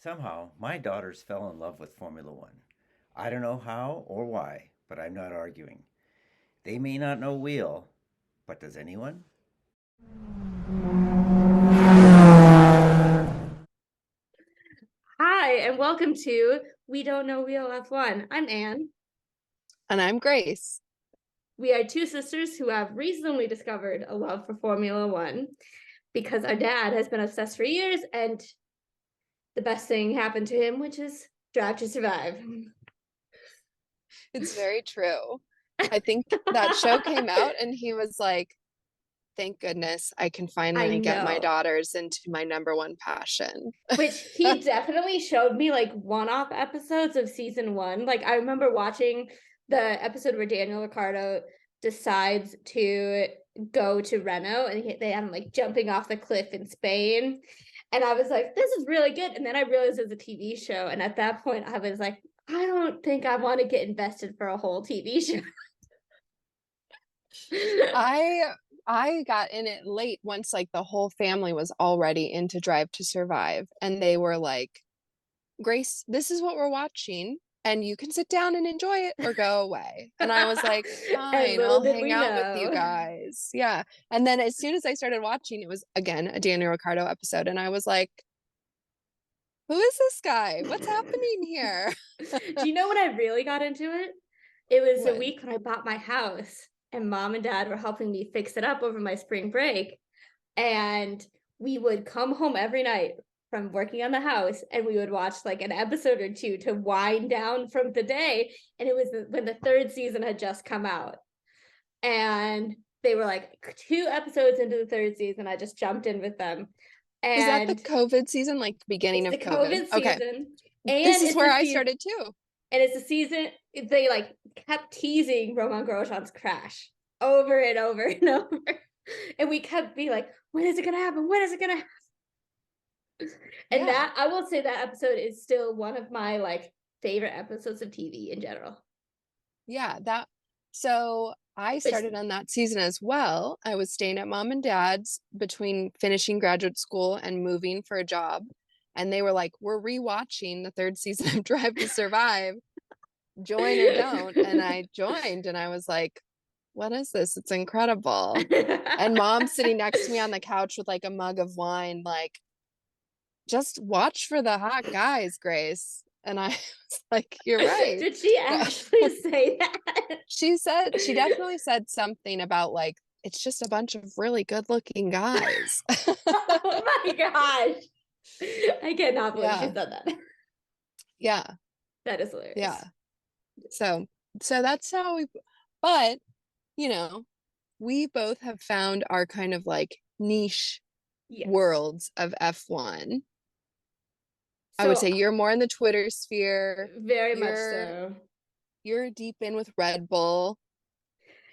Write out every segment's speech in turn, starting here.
Somehow, my daughters fell in love with Formula One. I don't know how or why, but I'm not arguing. They may not know wheel, but does anyone? Hi, and welcome to We Don't Know Wheel F1. I'm Anne. And I'm Grace. We are two sisters who have recently discovered a love for Formula One because our dad has been obsessed for years and the best thing happened to him, which is Drive to Survive. It's very true. I think that show came out and he was like, thank goodness I can I finally get my know. daughters into my number one passion. Which he definitely showed me like one-off episodes of season one. Like I remember watching the episode where Daniel Ricciardo decides to go to Renault and they have him like jumping off the cliff in Spain. And I was like, this is really good. And then I realized it was a TV show. And at that point, I was like, I don't think I want to get invested for a whole TV show. I I got in it late once like the whole family was already into Drive to Survive and they were like, Grace, this is what we're watching and you can sit down and enjoy it or go away. And I was like, And fine, little I'll did hang we out with you know. guys. Yeah. And then as soon as I started watching, it was again a Daniel Ricciardo episode and I was like, who is this guy? What's happening here? Do you know when I really got into it? It was a When? week when I bought my house, and mom and dad were helping me fix it up over my spring break. And we would come home every night from working on the house and we would watch like an episode or two to wind down from the day. And it was when the third season had just come out. And they were like 2 episodes into the third season. I just jumped in with them. Is that the And COVID season, like the beginning it's of the COVID? COVID Okay. season. This And is it's where the I season started too. and it's a season they like kept teasing Roman Grosjean's crash over and over and over. And we kept being like, when is it gonna happen? When is it gonna happen? And Yeah. that I will say that episode is still one of my like favorite episodes of TV in general. Yeah. So I Which started on that season as well. I was staying at mom and dad's between finishing graduate school and moving for a job. And they were like, we're rewatching the third season of Drive to Survive. Join or don't. And I joined and I was like, what is this? It's incredible. And mom sitting next to me on the couch with like a mug of wine, like, just watch for the hot guys, Grace. And I was like, you're right. Did she But actually say that? she definitely said something about like, it's just a bunch of really good looking guys. Oh my gosh. I cannot believe she Yeah. said that. Yeah. That is hilarious. Yeah. So, so that's how but, you know, we both have found our kind of like niche Yes. worlds of F1. I would So say you're more in the Twitter sphere. very much You're so. you're deep in with Red Bull.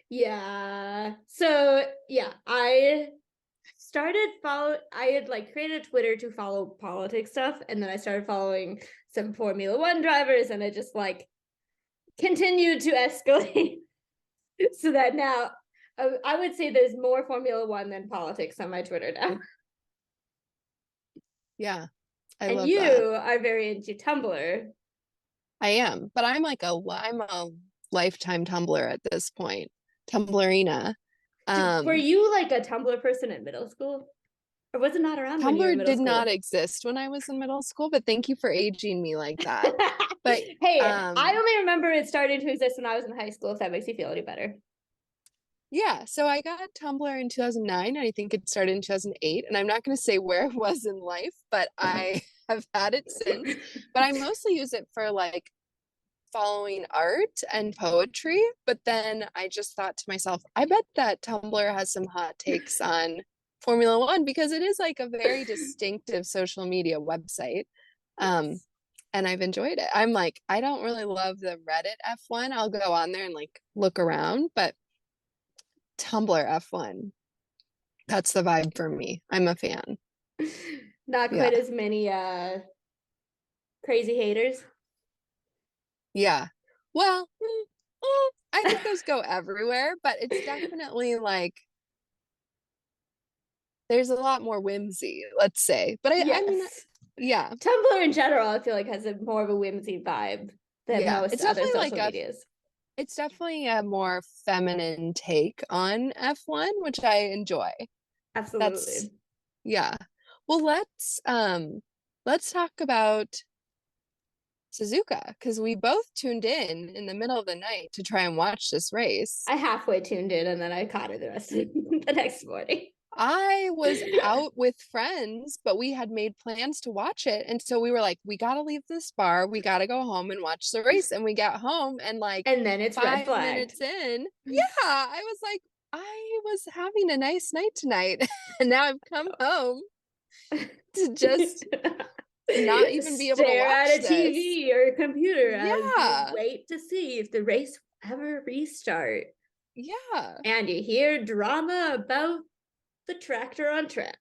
Yeah. So yeah, I had like created a Twitter to follow politics stuff, and then I started following some Formula One drivers, and it just like continued to escalate. So that now I would say there's more Formula One than politics on my Twitter now. Yeah, I And love that. you are very into Tumblr. I am, but I'm a lifetime Tumblr at this point. Tumblrina. Were Um, you like a Tumblr person in middle school? Or was it not around when you were in Tumblr middle did not school? exist when I was in middle school, but thank you for aging me like that. But Hey, I only remember it starting to exist when I was in high school, if that makes you feel any better. yeah, so I got Tumblr in 2009, and I think it started in 2008, and I'm not going to say where it was in life, but I have had it since. But I mostly use it for like following art and poetry, but then I just thought to myself, I bet that Tumblr has some hot takes on Formula One because it is like a very distinctive social media website. Um, Yes. and I've enjoyed it. I'm like, I don't really love the Reddit F1. I'll go on there and like look around, but Tumblr F1, that's the vibe for me. I'm a fan. Not Yeah. quite as many crazy haters. Yeah. Well, I think those go everywhere, but it's definitely like there's a lot more whimsy, let's say. But I mean, Yes. Yeah. Tumblr in general, I feel like has more of a whimsy vibe than Yeah. most It's other definitely social medias. it's definitely a more feminine take on F1, which I enjoy. That's Absolutely. yeah. Well, let's talk about Suzuka because we both tuned in the middle of the night to try and watch this race. I halfway tuned in and then I caught it the rest of the next morning. I was out with friends, but we had made plans to watch it. And so we were like, we got to leave this bar. We got to go home and watch the race. And we got home and like And then it's red 5 flagged. minutes in, yeah, I was like, I was having a nice night tonight. And now I've come home to just not even be able to stare watch at a this. TV or a computer as you Yeah. wait to see if the race will ever restart. Yeah. And you hear drama about the tractor on track.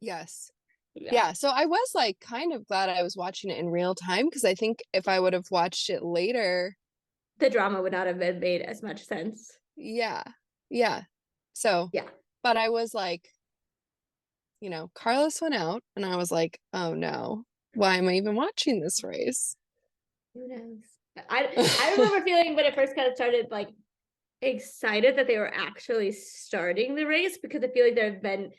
Yes. Yeah. So I was like kind of glad I was watching it in real time because I think if I would have watched it later, The drama would not have been made as much sense. yeah. Yeah. So, Yeah. but I was like, you know, Carlos went out and I was like, oh no, why am I even watching this race? Who knows? I remember feeling when it first kind of started, like excited that they were actually starting the race because I feel like there have been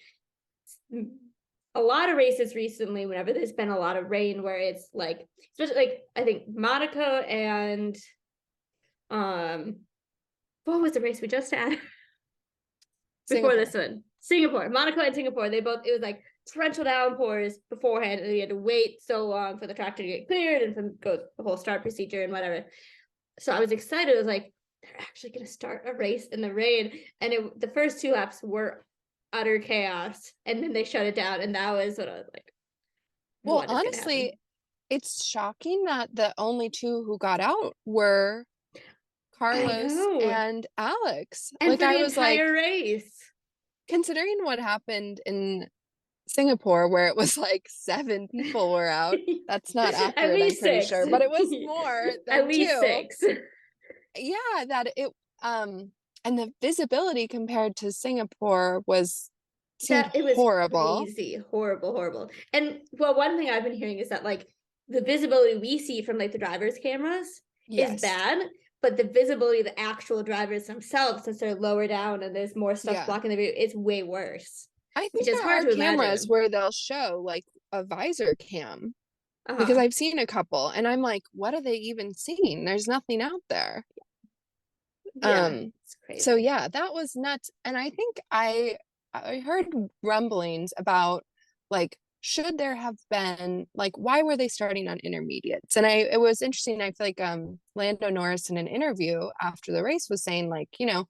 a lot of races recently whenever there's been a lot of rain where it's like, especially like I think Monaco and what was the race we just had before this one? Singapore. Monaco and Singapore, they both, it was like torrential downpours beforehand and we had to wait so long for the tractor to get cleared and from go the whole start procedure and whatever. So I was excited. I was like, they're actually going to start a race in the rain. And the first 2 laps were utter chaos. And then they shut it down. And that was what I was like, Well, honestly, it's shocking that the only 2 who got out were Carlos and Alex. And like for the I was entire like, race. Considering what happened in Singapore, where it was like 7 people were out, that's not accurate, I'm pretty 6. sure, but it was more than at least 2. 6. Yeah, that it and the visibility compared to Singapore seemed It was horrible. crazy, horrible. And well, one thing I've been hearing is that like the visibility we see from like the driver's cameras is bad, but the visibility of the actual drivers themselves, since they're lower down and there's more stuff blocking the view, is way worse. I think there are cameras where they'll show like a visor cam because I've seen a couple and I'm like, what are they even seeing? There's nothing out there. Yeah, it's crazy. So yeah, that was nuts. And I think I heard rumblings about like, should there have been like, why were they starting on intermediates? And it was interesting. I feel like Lando Norris in an interview after the race was saying like, you know,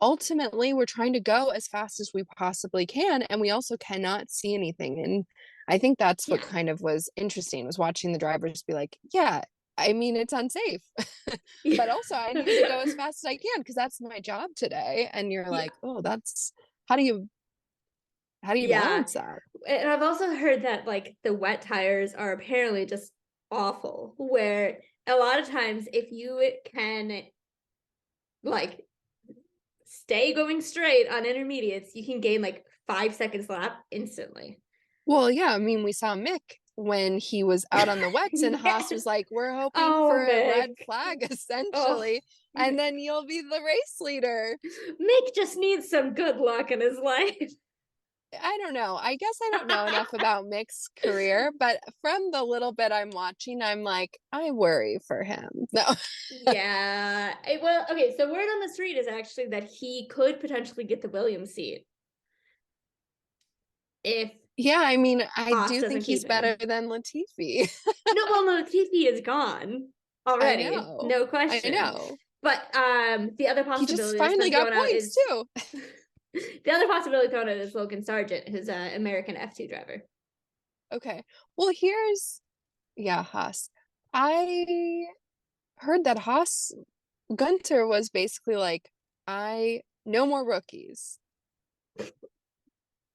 ultimately we're trying to go as fast as we possibly can and we also cannot see anything. And I think that's what kind of was interesting, was watching the drivers be like, yeah, I mean, it's unsafe, but also I need to go as fast as I can because that's my job today. And you're like, oh, that's how do you balance that? And I've also heard that like the wet tires are apparently just awful, where a lot of times if you can like stay going straight on intermediates, you can gain like 5 seconds lap instantly. Well, yeah, I mean, we saw Mick when he was out on the wets and Haas was like, we're hoping for a red flag essentially, and then you'll be the race leader. Mick just needs some good luck in his life. I don't know. I guess I don't know enough about Mick's career, but from the little bit I'm watching, I'm like, I worry for him. No. Yeah. Well, okay, so word on the street is actually that he could potentially get the Williams seat. Yeah, I mean, I do think he's better than Latifi. No, Latifi is gone already. I know. No question. I know. But the other possibility he just finally got points too. The other possibility thrown out is Logan Sargent, who's an American F2 driver. Okay. Well, Haas. I heard that Gunter was basically like, no more rookies.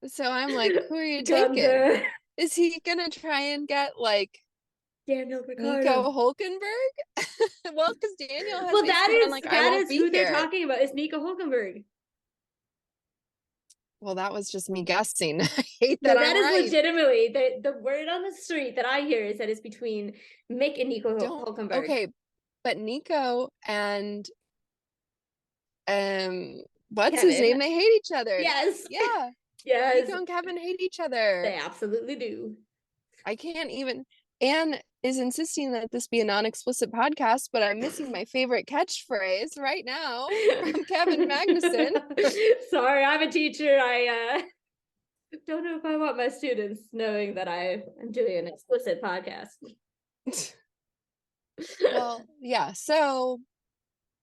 So I'm like, who are you taking? Is he gonna try and get like Daniel Ricciardo, Nico Hulkenberg? Well, because Daniel has that is who they're talking about is Nico Hulkenberg. Well, that was just me guessing. I hate No, that that I'm is right. legitimately the word on the street that I hear is that it's between Mick and Nico Don't Hulkenberg. okay, but Nico and what's his Kevin. name? They hate each other. Yes. Yeah. Yes. Nico and Kevin hate each other. They absolutely do. I can't even. Anne is insisting that this be a non-explicit podcast, but I'm missing my favorite catchphrase right now from Kevin Magnuson. Sorry, I'm a teacher. I don't know if I want my students knowing that I am doing an explicit podcast. Well, yeah, so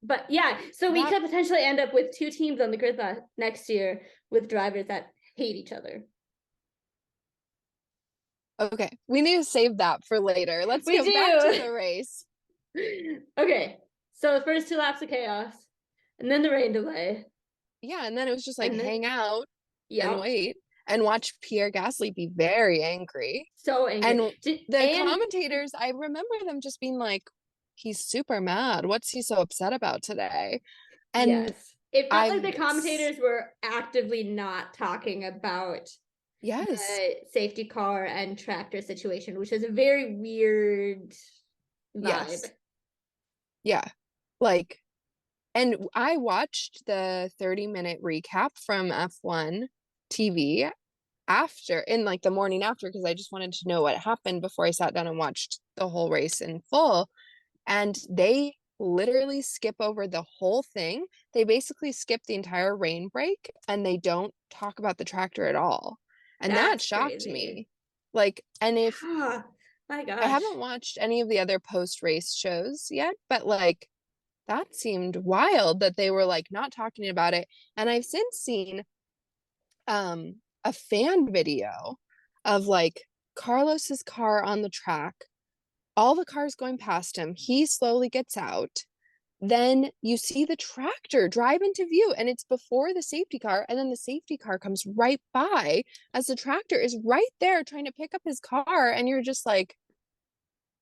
But yeah, so we that could potentially end up with 2 teams on the grid next year with drivers that hate each other. okay, we need to save that for later. Let's We get back to do. the race. Okay, so the first 2 laps of chaos, and then the rain delay, Yeah, and then it was just like and then hang out and yep, wait and watch Pierre Gasly be very angry. so angry. And the And commentators, I remember them just being like, he's super mad. What's he so upset about today? And yes, it felt like I've the commentators were actively not talking about yes, the safety car and tractor situation, which is a very weird vibe. yes. Yeah. Like, and I watched the 30-minute recap from F1 TV after, in like the morning after, because I just wanted to know what happened before I sat down and watched the whole race in full. And they literally skip over the whole thing. They basically skip the entire rain break and they don't talk about the tractor at all. And that That's shocked crazy. me. Like, and if Ah, my gosh. I haven't watched any of the other post-race shows yet, but like that seemed wild that they were like not talking about it. And I've since seen a fan video of like Carlos's car on the track, all the cars going past him. He slowly gets out. Then you see the tractor drive into view, and it's before the safety car. And then the safety car comes right by as the tractor is right there trying to pick up his car. And you're just like,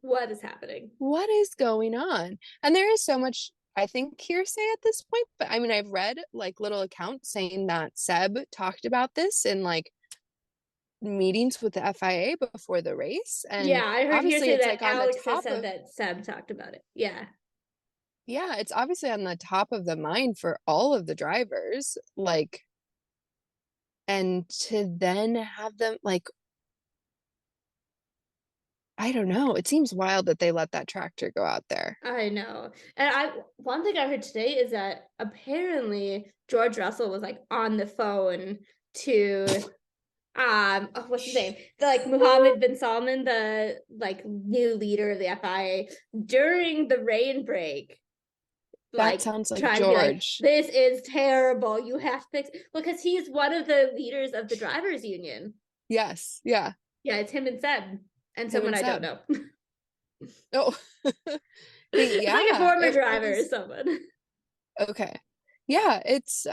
what is happening? what is going on? And there is so much, I think, hearsay at this point. But I mean, I've read like little accounts saying that Seb talked about this in like meetings with the FIA before the race. And yeah, I heard obviously hearsay it's that like on the Alex has top said of, that Seb talked about it. Yeah. yeah, it's obviously on the top of the mind for all of the drivers. Like, and to then have them like, I don't know. It seems wild that they let that tractor go out there. I know. And one thing I heard today is that apparently George Russell was like on the phone to what's his name? The like Mohammed bin Salman, the like new leader of the FIA during the rain break. That Like sounds like trying to be like, George. this is terrible. You have to fix because he's one of the leaders of the drivers union. Yes. Yeah. Yeah, it's him and Seb and Him someone and I don't Seb. know. Oh. But It's yeah, like a former it driver or was someone. okay. Yeah, Yeah, it's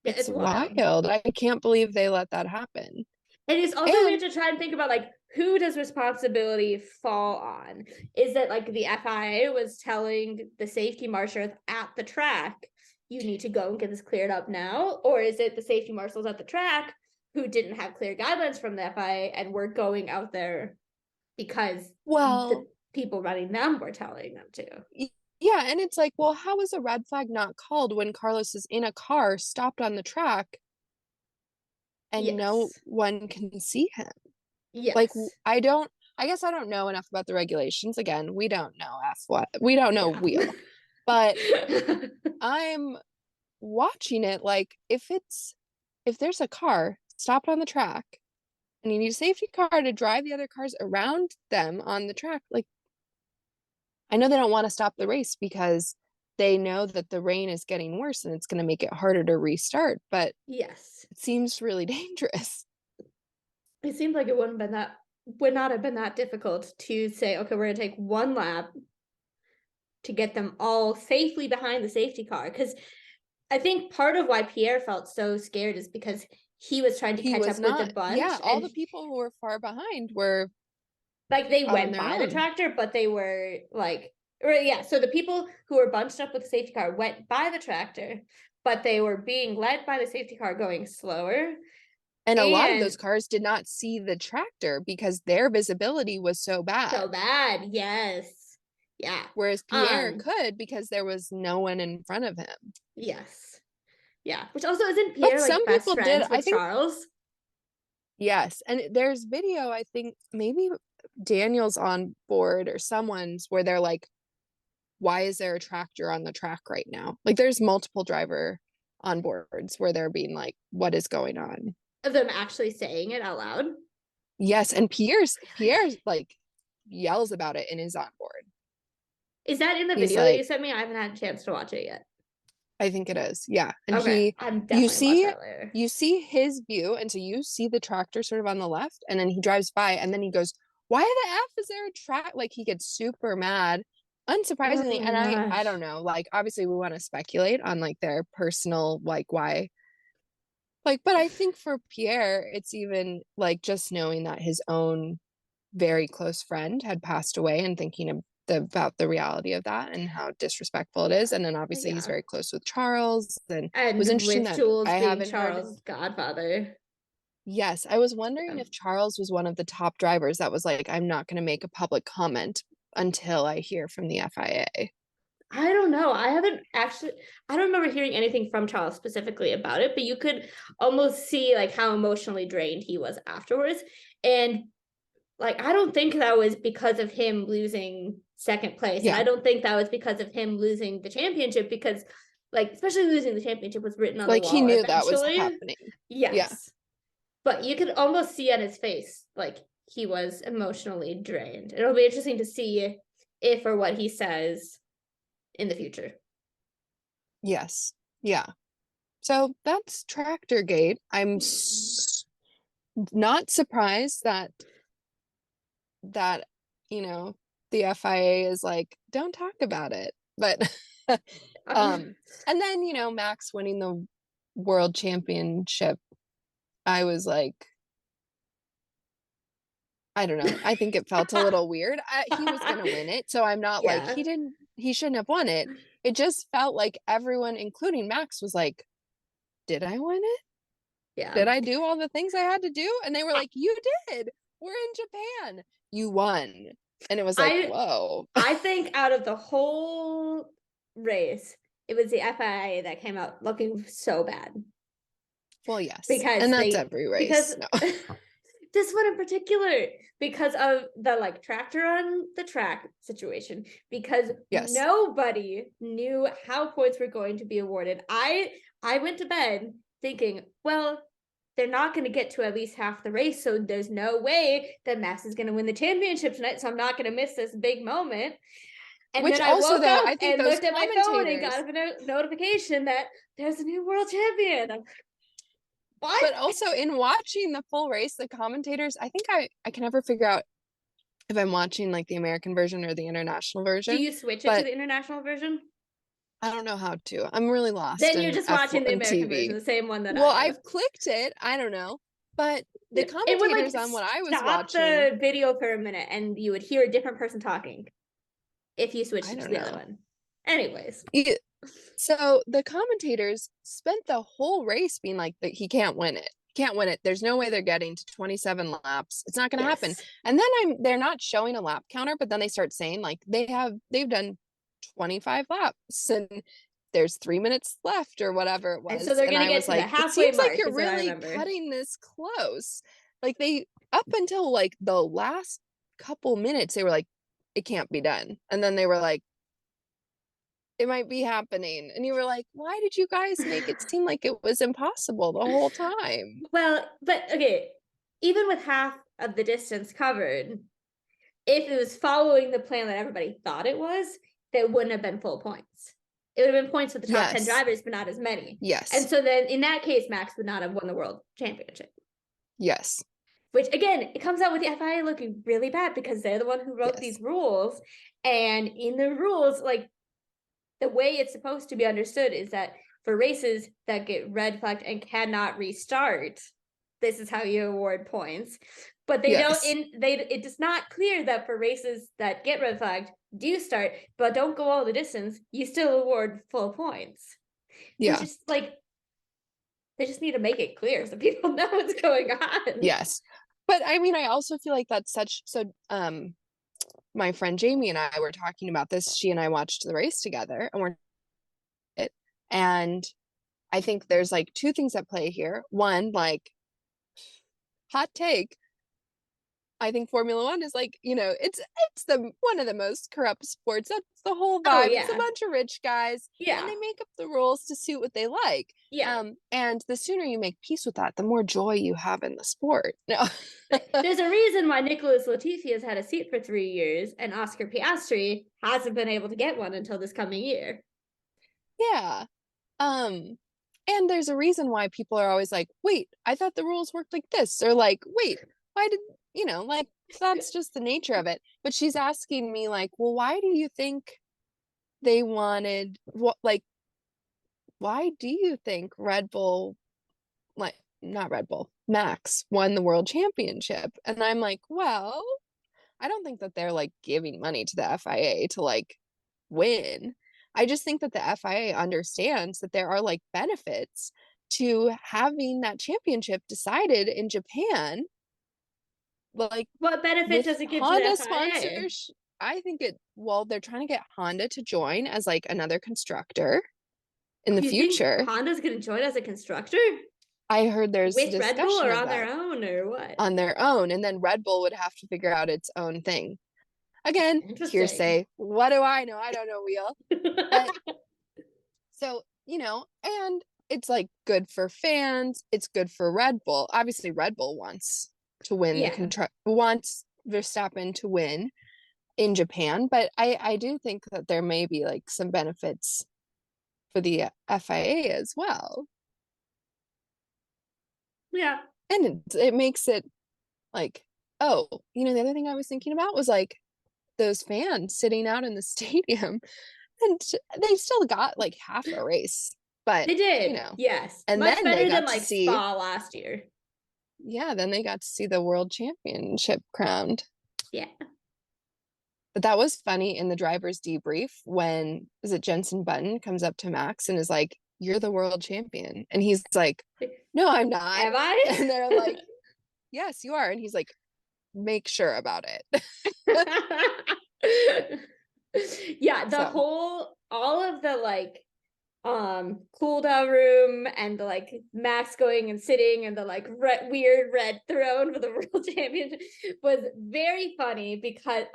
it's wild. wild. I can't believe they let that happen. And it's also weird And to try and think about like who does responsibility fall on? Is it like the FIA was telling the safety marshals at the track, you need to go and get this cleared up now? Or is it the safety marshals at the track who didn't have clear guidelines from the FIA and were going out there because well, the people running them were telling them to? yeah, and it's like, well, how is a red flag not called when Carlos is in a car stopped on the track and no Yes. one can see him? Like, Yes. I guess I don't know enough about the regulations. Again, we don't know F1. We don't know Yeah. wheel. But I'm watching it like if there's a car stopped on the track and you need a safety car to drive the other cars around them on the track, like I know they don't want to stop the race because they know that the rain is getting worse and it's going to make it harder to restart, but yes. it seems really dangerous. It seemed like it would not have been that difficult to say, okay, we're gonna take one lap to get them all safely behind the safety car. Because I think part of why Pierre felt so scared is because he was trying to He catch was up with the not, bunch, yeah, all and the people who were far behind were like they on went their by the own. tractor, but they were like, or yeah, so the people who were bunched up with the safety car went by the tractor, but they were being led by the safety car going slower. And a lot of those cars did not see the tractor because their visibility was so bad. So bad, yes. Yeah. Whereas Pierre could because there was no one in front of him. Yes. Yeah. Which also isn't Pierre like best friends with Charles? Yes. And there's video, I think maybe Daniel's on board or someone's where they're like, why is there a tractor on the track right now? Like there's multiple driver on boards where they're being like, what is going on? Of them actually saying it out loud? Yes. And Pierre's like yells about it and is on board. Is that in the video that you sent me? I haven't had a chance to watch it yet. I think it is. Yeah. And okay. You see his view. And so you see the tractor sort of on the left and then he drives by and then he goes, why the F is there a track? Like he gets super mad, unsurprisingly. And I don't know, like, obviously we want to speculate on like their personal, like why, like, but I think for Pierre, it's even like just knowing that his own very close friend had passed away and thinking about the reality of that and how disrespectful it is. And then obviously he's very close with Charles and it was interesting that Jules I haven't Charles' godfather. Yes, I was wondering if Charles was one of the top drivers that was like, I'm not going to make a public comment until I hear from the FIA. I don't know. I don't remember hearing anything from Charles specifically about it, but you could almost see like how emotionally drained he was afterwards. And like, I don't think that was because of him losing second place. Yeah. And I don't think that was because of him losing the championship because like, especially losing the championship was written on the wall. Like he knew that was happening. Yes. Yeah. But you could almost see on his face, like he was emotionally drained. It'll be interesting to see if or what he says in the future. Yes. Yeah. So that's Tractor Gate. I'm not surprised that you know the FIA is like, don't talk about it. But and then Max winning the world championship, I was like, I don't know. I think it felt a little weird. He was going to win it. So I'm not like, he shouldn't have won it. It just felt like everyone, including Max, was like, did I win it? Yeah. Did I do all the things I had to do? And they were like, you did. We're in Japan. You won. And it was like, whoa. I think out of the whole race, it was the FIA that came out looking so bad. Well, yes. And that's every race. This one in particular, because of the like tractor on the track situation, because nobody knew how points were going to be awarded. I went to bed thinking, well, they're not going to get to at least half the race, so there's no way that Max is going to win the championship tonight, so I'm not going to miss this big moment. And which then I also, woke though, up I think and looked at my phone and got a notification that there's a new world champion. What? But also in watching the full race, the commentators, I think I can never figure out if I'm watching like the American version or the international version. Do you switch it to the international version? I don't know how to. I'm really lost. Then you're just watching the American version, the same one that I've clicked it. I don't know. But the commentators on what I was watching. Stop the video for a minute and you would hear a different person talking if you switched it to the other one. Anyways. So the commentators spent the whole race being like, that he can't win it. Can't win it. There's no way they're getting to 27 laps. It's not going to happen. And then they're not showing a lap counter, but then they start saying like they've done 25 laps and there's 3 minutes left or whatever it was. And so they're going to get to the halfway mark. It seems like you're really cutting this close. Like they, up until like the last couple minutes, they were like, it can't be done. And then they were like, it might be happening. And you were like, why did you guys make it seem like it was impossible the whole time? Well, but okay, even with half of the distance covered, if it was following the plan that everybody thought it was, there wouldn't have been full points. It would have been points for the top 10 drivers, but not as many. Yes. And so then in that case, Max would not have won the world championship. Yes. Which again, it comes out with the FIA looking really bad because they're the one who wrote these rules. And in the rules, like, the way it's supposed to be understood is that for races that get red flagged and cannot restart, this is how you award points. But they don't. It is not clear that for races that get red flagged do start, but don't go all the distance, you still award full points. Yeah. just like they just need to make it clear so people know what's going on. Yes. But I mean, I also feel like that's my friend Jamie and I were talking about this. She and I watched the race together and I think there's like two things at play here. One, like hot take, I think Formula One is like, it's the one of the most corrupt sports. That's the whole Oh vibe. It's a yeah. bunch of rich guys and Yeah. they make up the rules to suit what they like. Yeah. And the sooner you make peace with that, the more joy you have in the sport. No. There's a reason why Nicholas Latifi has had a seat for 3 years and Oscar Piastri hasn't been able to get one until this coming year. Yeah. And there's a reason why people are always like, wait, I thought the rules worked like this. Or like, wait, why did, like that's just the nature of it. But she's asking me like, well, why do you think they wanted what like why do you think Red Bull, like not Red Bull, Max won the world championship? And I'm like, well, I don't think that they're like giving money to the FIA to like win. I just think that the FIA understands that there are like benefits to having that championship decided in Japan, like What benefit with does it give to the Honda FIA? sponsors. I think they're trying to get Honda to join as like another constructor in the You think future. Honda's going to join as a constructor? I heard there's With Red Bull discussion or of on their that own or what? on their own, and then Red Bull would have to figure out its own thing. Again, Interesting. hearsay. What do I know? I don't know, Wheel. But so, and it's like good for fans. It's good for Red Bull. Obviously, Red Bull wants to win wants Verstappen to win in Japan, but I do think that there may be like some benefits for the FIA as well. Yeah. And it makes it like, oh, the other thing I was thinking about was like those fans sitting out in the stadium and they still got like half a race, but they did, yes, and much then better they got than to like see Spa last year. Yeah, then they got to see the world championship crowned. Yeah. But that was funny in the driver's debrief when, is it Jensen Button comes up to Max and is like, you're the world champion. And he's like, no, I'm not. Am I? And they're like, yes, you are. And he's like, make sure about it. Yeah, all of the like cool down room and the like Max going and sitting and the like weird red throne for the world championship was very funny because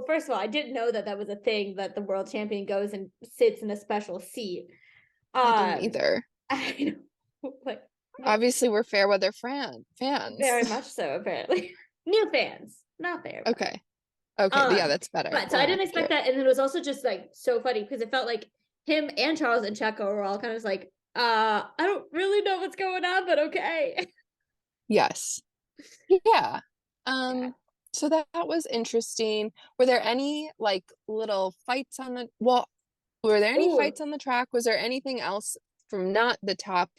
first of all, I didn't know that was a thing, that the world champion goes and sits in a special seat. I didn't either. I know, like, obviously we're fair weather fans. Very much so, apparently. New fans, not fair. Okay. Yeah, that's better. But so I didn't expect that, and it was also just like so funny because it felt like him and Charles and Checo were all kind of like, I don't really know what's going on, but okay. Yes. Yeah. So that was interesting. Were there any like little fights on the were there any fights on the track? Was there anything else from not the top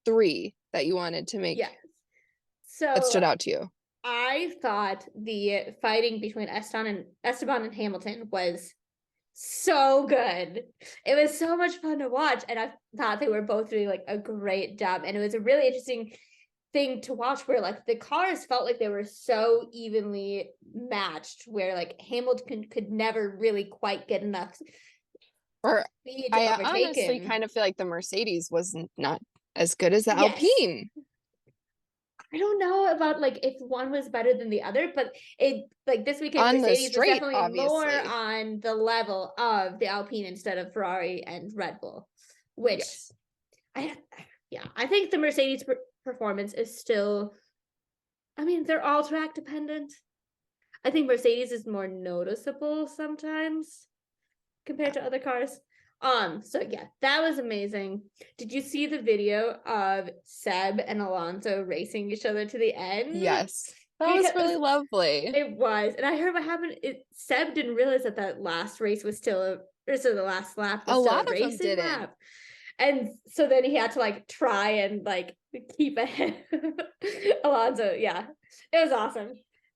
3 that you wanted to make that stood out to you? I thought the fighting between Esteban and Hamilton was so good. It was so much fun to watch, and I thought they were both doing like a great job, and it was a really interesting thing to watch where like the cars felt like they were so evenly matched, where like Hamilton could never really quite get enough speed to I overtake honestly him. kind of feel like the Mercedes was not as good as the Alpine. I don't know about like if one was better than the other, but it like this weekend Mercedes was definitely more on the level of the Alpine instead of Ferrari and Red Bull, which I think the Mercedes performance is still, I mean, they're all track dependent. I think Mercedes is more noticeable sometimes compared to other cars. So yeah, that was amazing. Did you see the video of Seb and Alonso racing each other to the end? Yes. That was really lovely. It was. And I heard what happened. Seb didn't realize that last race was still the last lap was still a racing lap. And so then he had to like try and like keep ahead of Alonso. Yeah. It was awesome.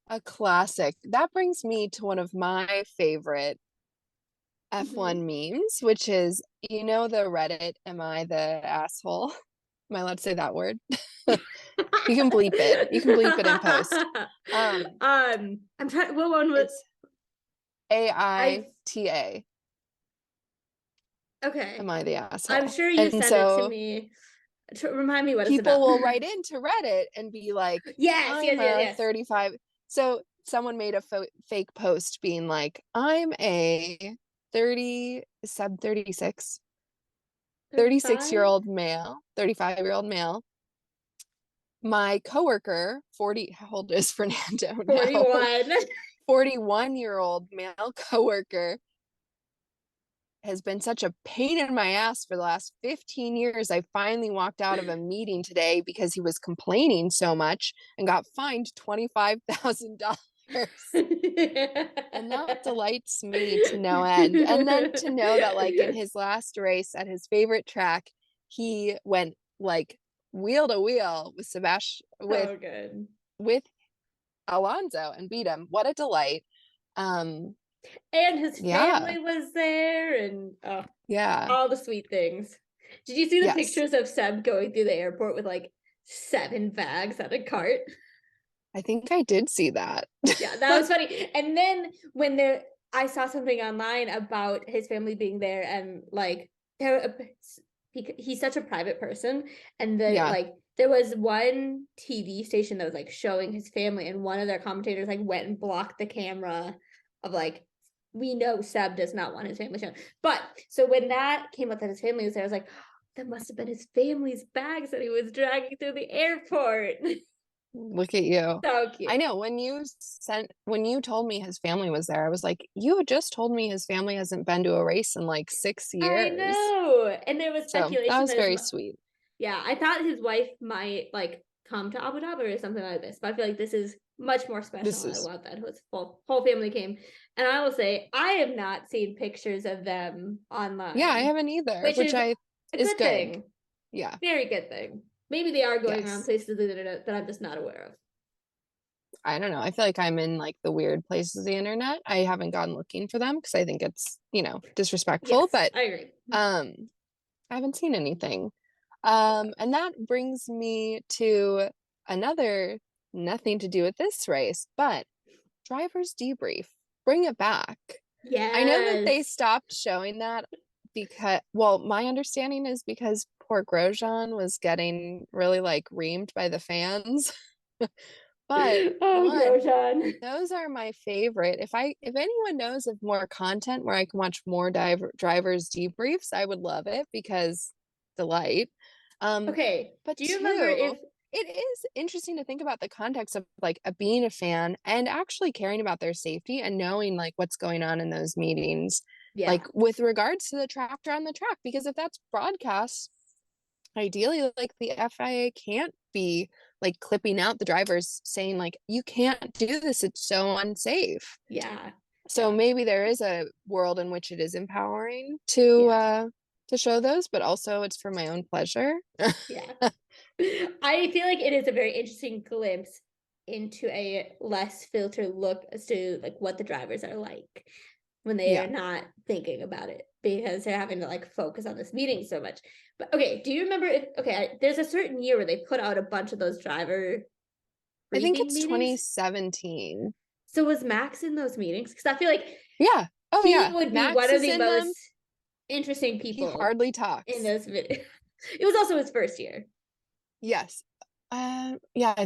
A classic. That brings me to one of my favorite F1 memes, which is, the Reddit, am I the asshole? Am I allowed to say that word? You can bleep it. You can bleep it in post. I'm trying. What one was? It's AITA. Okay. Am I the asshole? I'm sure you And sent it to so me. Remind me what it's people about. will write into Reddit and be like, Yes, I'm yes. 35. So someone made a fake post being like, I'm a 36 36-year-old male, 35-year-old male. My coworker, 40, how old is Fernando now? 41. 41-year-old male coworker has been such a pain in my ass for the last 15 years. I finally walked out of a meeting today because he was complaining so much and got fined $25,000. And that delights me to no end. And then to know that, like, in his last race at his favorite track, he went like wheel to wheel with Sebastian, So good. with Alonso, and beat him. What a delight. And his family was there, and all the sweet things. Did you see the pictures of Seb going through the airport with like 7 bags on a cart? I think I did see that. Yeah, that was funny. And then when I saw something online about his family being there, and like he's such a private person, and then like there was one TV station that was like showing his family, and one of their commentators like went and blocked the camera of like, we know Seb does not want his family shown. But so when that came up that his family was there, I was like, oh, that must have been his family's bags that he was dragging through the airport. Look at you. So cute. I know, when you told me his family was there, I was like, you had just told me his family hasn't been to a race in like 6 years. I know. And there was speculation that was very sweet. Yeah, I thought his wife might like come to Abu Dhabi or something like this, but I feel like this is much more special. I want that his whole family came. And I will say, I have not seen pictures of them online. Yeah, I haven't either, which is a good thing. Yeah. Very good thing. Maybe they are going around places of the internet that I'm just not aware of. I don't know. I feel like I'm in like the weird places of the internet. I haven't gone looking for them because I think it's, disrespectful. Yes, but I agree. I haven't seen anything. And that brings me to another, nothing to do with this race, but driver's debrief. Bring it back. Yeah. I know that they stopped showing that because, well, my understanding is because poor Grosjean was getting really like reamed by the fans. But Grosjean. Those are my favorite. If anyone knows of more content where I can watch more drivers debriefs, I would love it because delight. Okay. But do you remember if it is interesting to think about the context of like being a fan and actually caring about their safety and knowing like what's going on in those meetings, like with regards to the tractor on the track, because if that's broadcast, ideally like the FIA can't be like clipping out the drivers saying like, you can't do this, it's so unsafe. So maybe there is a world in which it is empowering to show those, but also it's for my own pleasure. I feel like it is a very interesting glimpse into a less filtered look as to like what the drivers are like when they are not thinking about it, because they're having to like focus on this meeting so much. But okay, do you remember there's a certain year where they put out a bunch of those driver I think it's meetings? 2017. So was Max in those meetings? Because I feel like he would be Max one of the most interesting people. He hardly talks in those videos. It was also his first year. Yes. I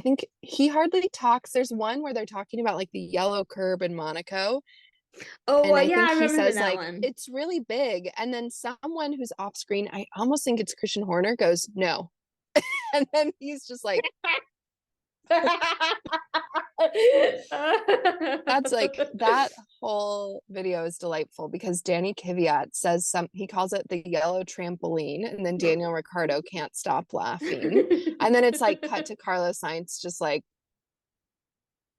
think he hardly talks. There's one where they're talking about like the yellow curb in Monaco. Oh, I remember he says that like one. It's really big, and then someone who's off screen, I almost think it's Christian Horner, goes no, and then he's just like, that's like, that whole video is delightful because Danny Kvyat says he calls it the yellow trampoline, and then Daniel Ricciardo can't stop laughing, and then it's like cut to Carlos Sainz just like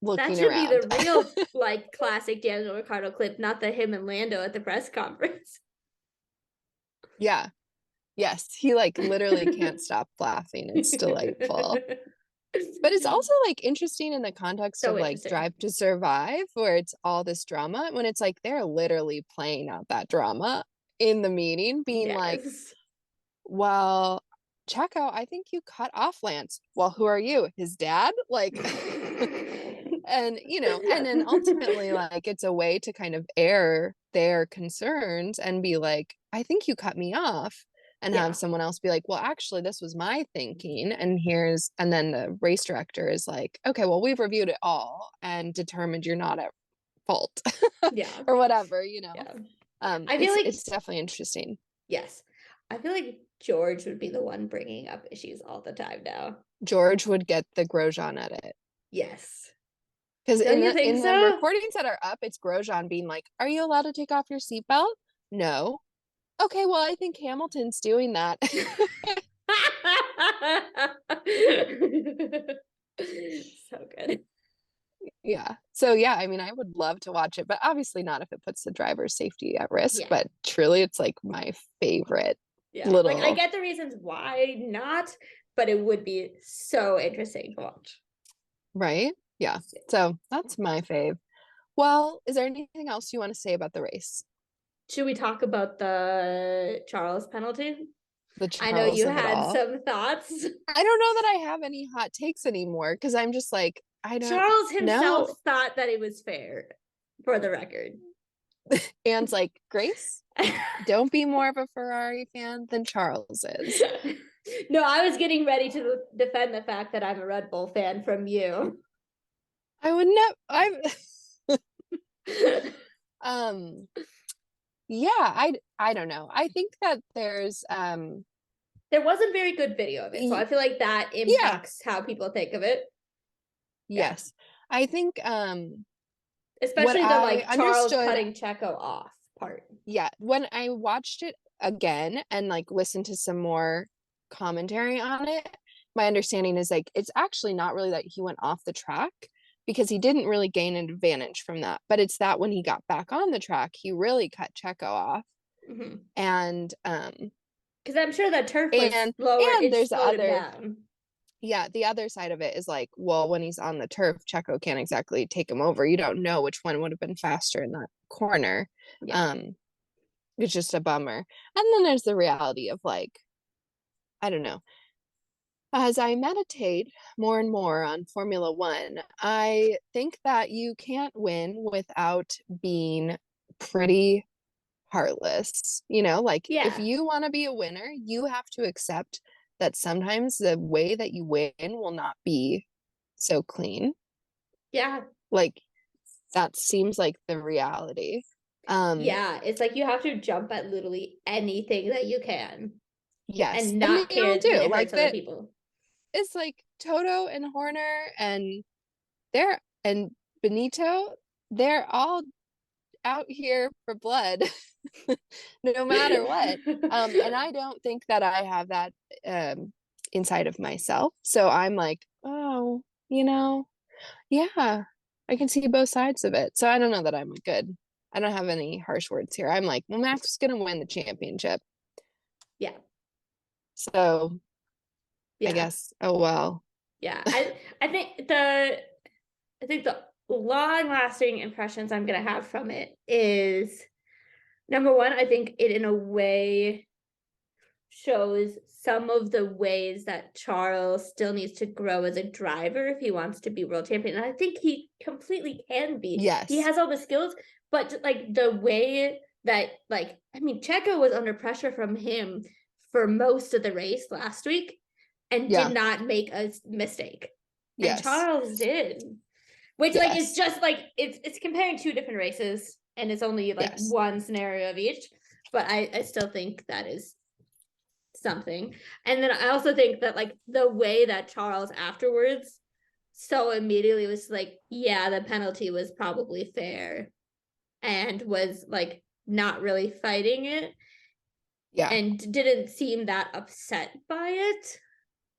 looking that should around. Be the real like classic Daniel Ricciardo clip, not the him and Lando at the press conference. Yes, he like literally can't stop laughing. It's delightful. But it's also like interesting in the context So of like interesting. Drive to Survive, where it's all this drama, when it's like they're literally playing out that drama in the meeting, being like, Yes. well, Checo, I think you cut off Lance. Well, who are you? His dad? Like, and and then ultimately, like, it's a way to kind of air their concerns and be like, I think you cut me off. And Yeah. have someone else be like, well, actually, this was my thinking. And then the race director is like, okay, well, we've reviewed it all and determined you're not at fault Yeah. or whatever, Yeah. I feel like it's definitely interesting. yes. I feel like George would be the one bringing up issues all the time now. George would get the Grosjean edit. Yes. Because Don't you think in the so? recordings that are up, it's Grosjean being like, "Are you allowed to take off your seatbelt?" No. Okay, well, I think Hamilton's doing that. So good. Yeah. So yeah, I mean, I would love to watch it, but obviously not if it puts the driver's safety at risk. Yeah. But truly, it's like my favorite Yeah. little. Like I get the reasons why not, but it would be so interesting to watch. Right? Yeah. So that's my fave. Well, is there anything else you want to say about the race? Should we talk about the Charles penalty? The I know Charles you of it had all. some thoughts. I don't know that I have any hot takes anymore because I'm just like, I don't Charles himself know. thought that it was fair, for the record. Anne's like, Grace, don't be more of a Ferrari fan than Charles is. No, I was getting ready to defend the fact that I'm a Red Bull fan from you. I would never. Um. Yeah. I don't know. I think that there's. There was a very good video of it, so I feel like that impacts how people think of it. Yes. I think. What Especially the I like Charles understood. cutting Checo off part. Yeah. When I watched it again and like listened to some more commentary on it, my understanding is like it's actually not really that he went off the track because he didn't really gain an advantage from that. But it's that when he got back on the track, he really cut Checo off. Mm-hmm. And because I'm sure that turf was and lower. and It there's the slowed him other down. yeah, the other side of it is like, well, when he's on the turf, Checo can't exactly take him over. You don't know which one would have been faster in that corner. Yeah. It's just a bummer. And then there's the reality of like, I don't know. As I meditate more and more on Formula One, I think that you can't win without being pretty heartless. Like if Yeah. you want to be a winner, you have to accept that sometimes the way that you win will not be so clean. Yeah. Like that seems like the reality. Yeah, it's like you have to jump at literally anything that you can. Yes. And And not they all care when do. it Like hurts other that people. it's like Toto and Horner and they're and Benito, they're all out here for blood no matter what. And I don't think that I have that inside of myself. So I'm like, oh, yeah, I can see both sides of it. So I don't know that I'm good. I don't have any harsh words here. I'm like, well, Max is gonna win the championship. Yeah. So Yeah. I guess, oh well. Yeah. I think the long lasting impressions I'm gonna have from it is number one, I think it in a way shows some of the ways that Charles still needs to grow as a driver if he wants to be world champion. And I think he completely can be. Yes. He has all the skills, but like the way that Checo was under pressure from him for most of the race last week and did not make a mistake. Yes. And Charles did. Which like it's just like it's comparing two different races and it's only like one scenario of each. But I still think that is something. And then I also think that like the way that Charles afterwards so immediately was like, yeah, the penalty was probably fair and was like not really fighting it. Yeah. And didn't seem that upset by it.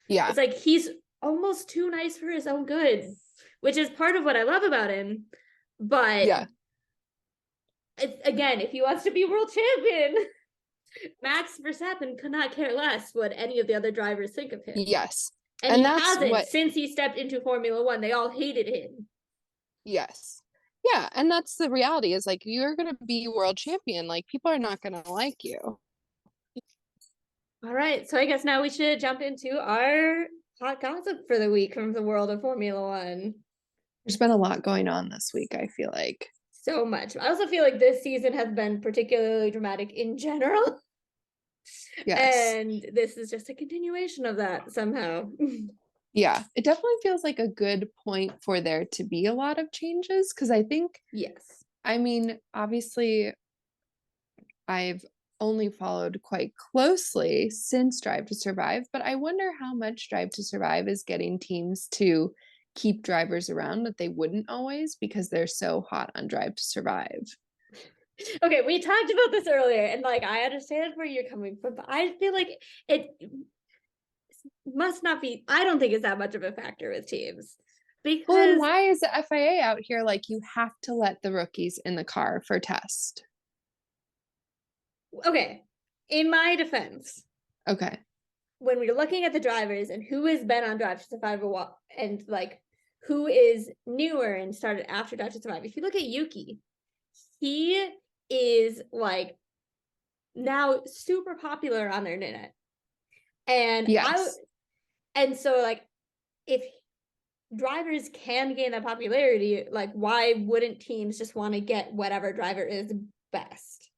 Yeah. It's like he's almost too nice for his own good, which is part of what I love about him. But yeah, again, if he wants to be world champion, Max Verstappen could not care less what any of the other drivers think of him. Yes. And And he that's hasn't what, since he stepped into Formula One. They all hated him. yes. Yeah, and that's the reality is like you're gonna be world champion. Like people are not gonna like you. All right. So I guess now we should jump into our hot gossip for the week from the world of Formula One. There's been a lot going on this week, I feel like. So much. I also feel like this season has been particularly dramatic in general. Yes. And this is just a continuation of that somehow. Yeah, it definitely feels like a good point for there to be a lot of changes because I think, Yes. I mean, obviously, I've only followed quite closely since Drive to Survive, but I wonder how much Drive to Survive is getting teams to keep drivers around that they wouldn't always because they're so hot on Drive to Survive. Okay, we talked about this earlier, and like I understand where you're coming from, but I feel like it must not be. I don't think it's that much of a factor with teams Well, because then why is the FIA out here like you have to let the rookies in the car for test? okay, in my defense, Okay. when we're looking at the drivers and who has been on Drive to Survive and like who is newer and started after Drive to Survive, if you look at Yuki, he is like now super popular on their internet. Yes. And so like if drivers can gain that popularity, like why wouldn't teams just want to get whatever driver is best?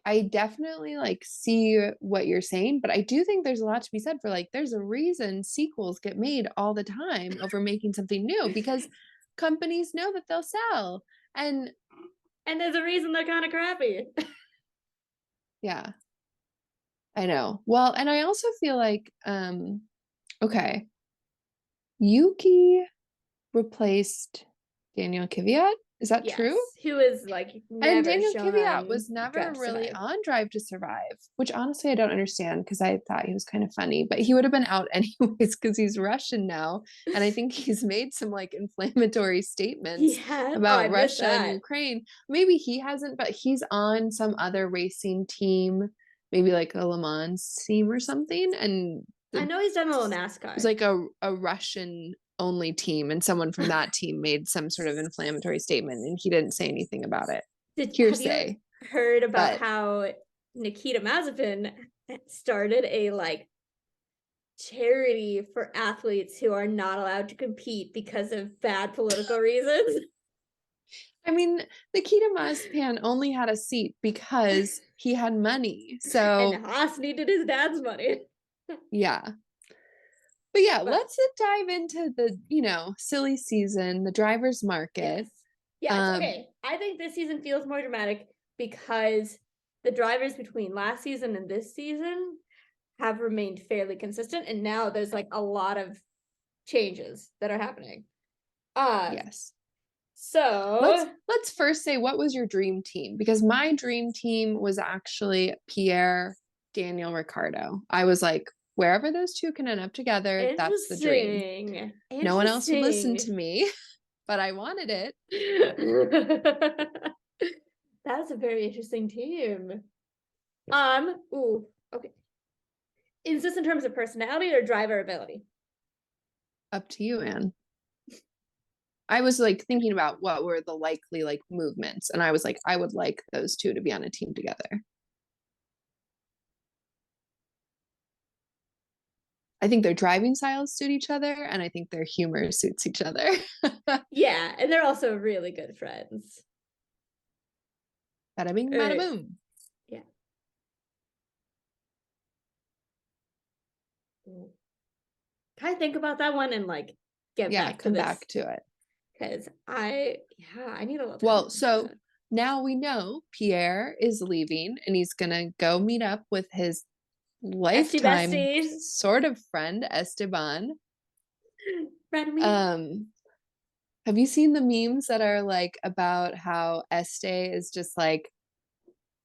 I definitely like see what you're saying, but I do think there's a lot to be said for like there's a reason sequels get made all the time over making something new because companies know that they'll sell. And there's a reason they're kind of crappy. yeah. I know. Well, and I also feel like okay. Yuki replaced Daniel Kvyat. Is that true? Who is like And never Daniel shown Kvyat on was never Drive to really Survive. on Drive to Survive, which honestly I don't understand because I thought he was kind of funny, but he would have been out anyways because he's Russian now. And I think he's made some like inflammatory statements Yeah, about I missed Russia and that. Ukraine. Maybe he hasn't, but he's on some other racing team, maybe like a Le Mans team or something. And I know he's done a little it NASCAR. was like a Russian only team, and someone from that team made some sort of inflammatory statement, and he didn't say anything about it. Have you Hearsay. heard about But how Nikita Mazepin started a like charity for athletes who are not allowed to compete because of bad political reasons? I mean, Nikita Mazepin only had a seat because he had money. So And Haas needed his dad's money. yeah. But yeah, But let's dive into the, silly season, the driver's market. Yes, okay. I think this season feels more dramatic because the drivers between last season and this season have remained fairly consistent, and now there's like a lot of changes that are happening. Yes. So let's first say what was your dream team? Because my dream team was actually Pierre, Daniel, Ricciardo. I was like, wherever those two can end up together, that's the dream. No one else would listen to me, but I wanted it. That's a very interesting team. Ooh, okay. Is this in terms of personality or driver ability? Up to you, Anne. I was like thinking about what were the likely like movements, and I was like, I would like those two to be on a team together. I think their driving styles suit each other, and I think their humor suits each other. Yeah, and they're also really good friends. Bada bing, bada boom. Yeah. Can I think about that one and like get back to this? Back to it. Because I need a little time. Well, so now we know Pierre is leaving and he's gonna go meet up with his lifetime sort of friend Esteban. Have you seen the memes that are like about how Este is just like,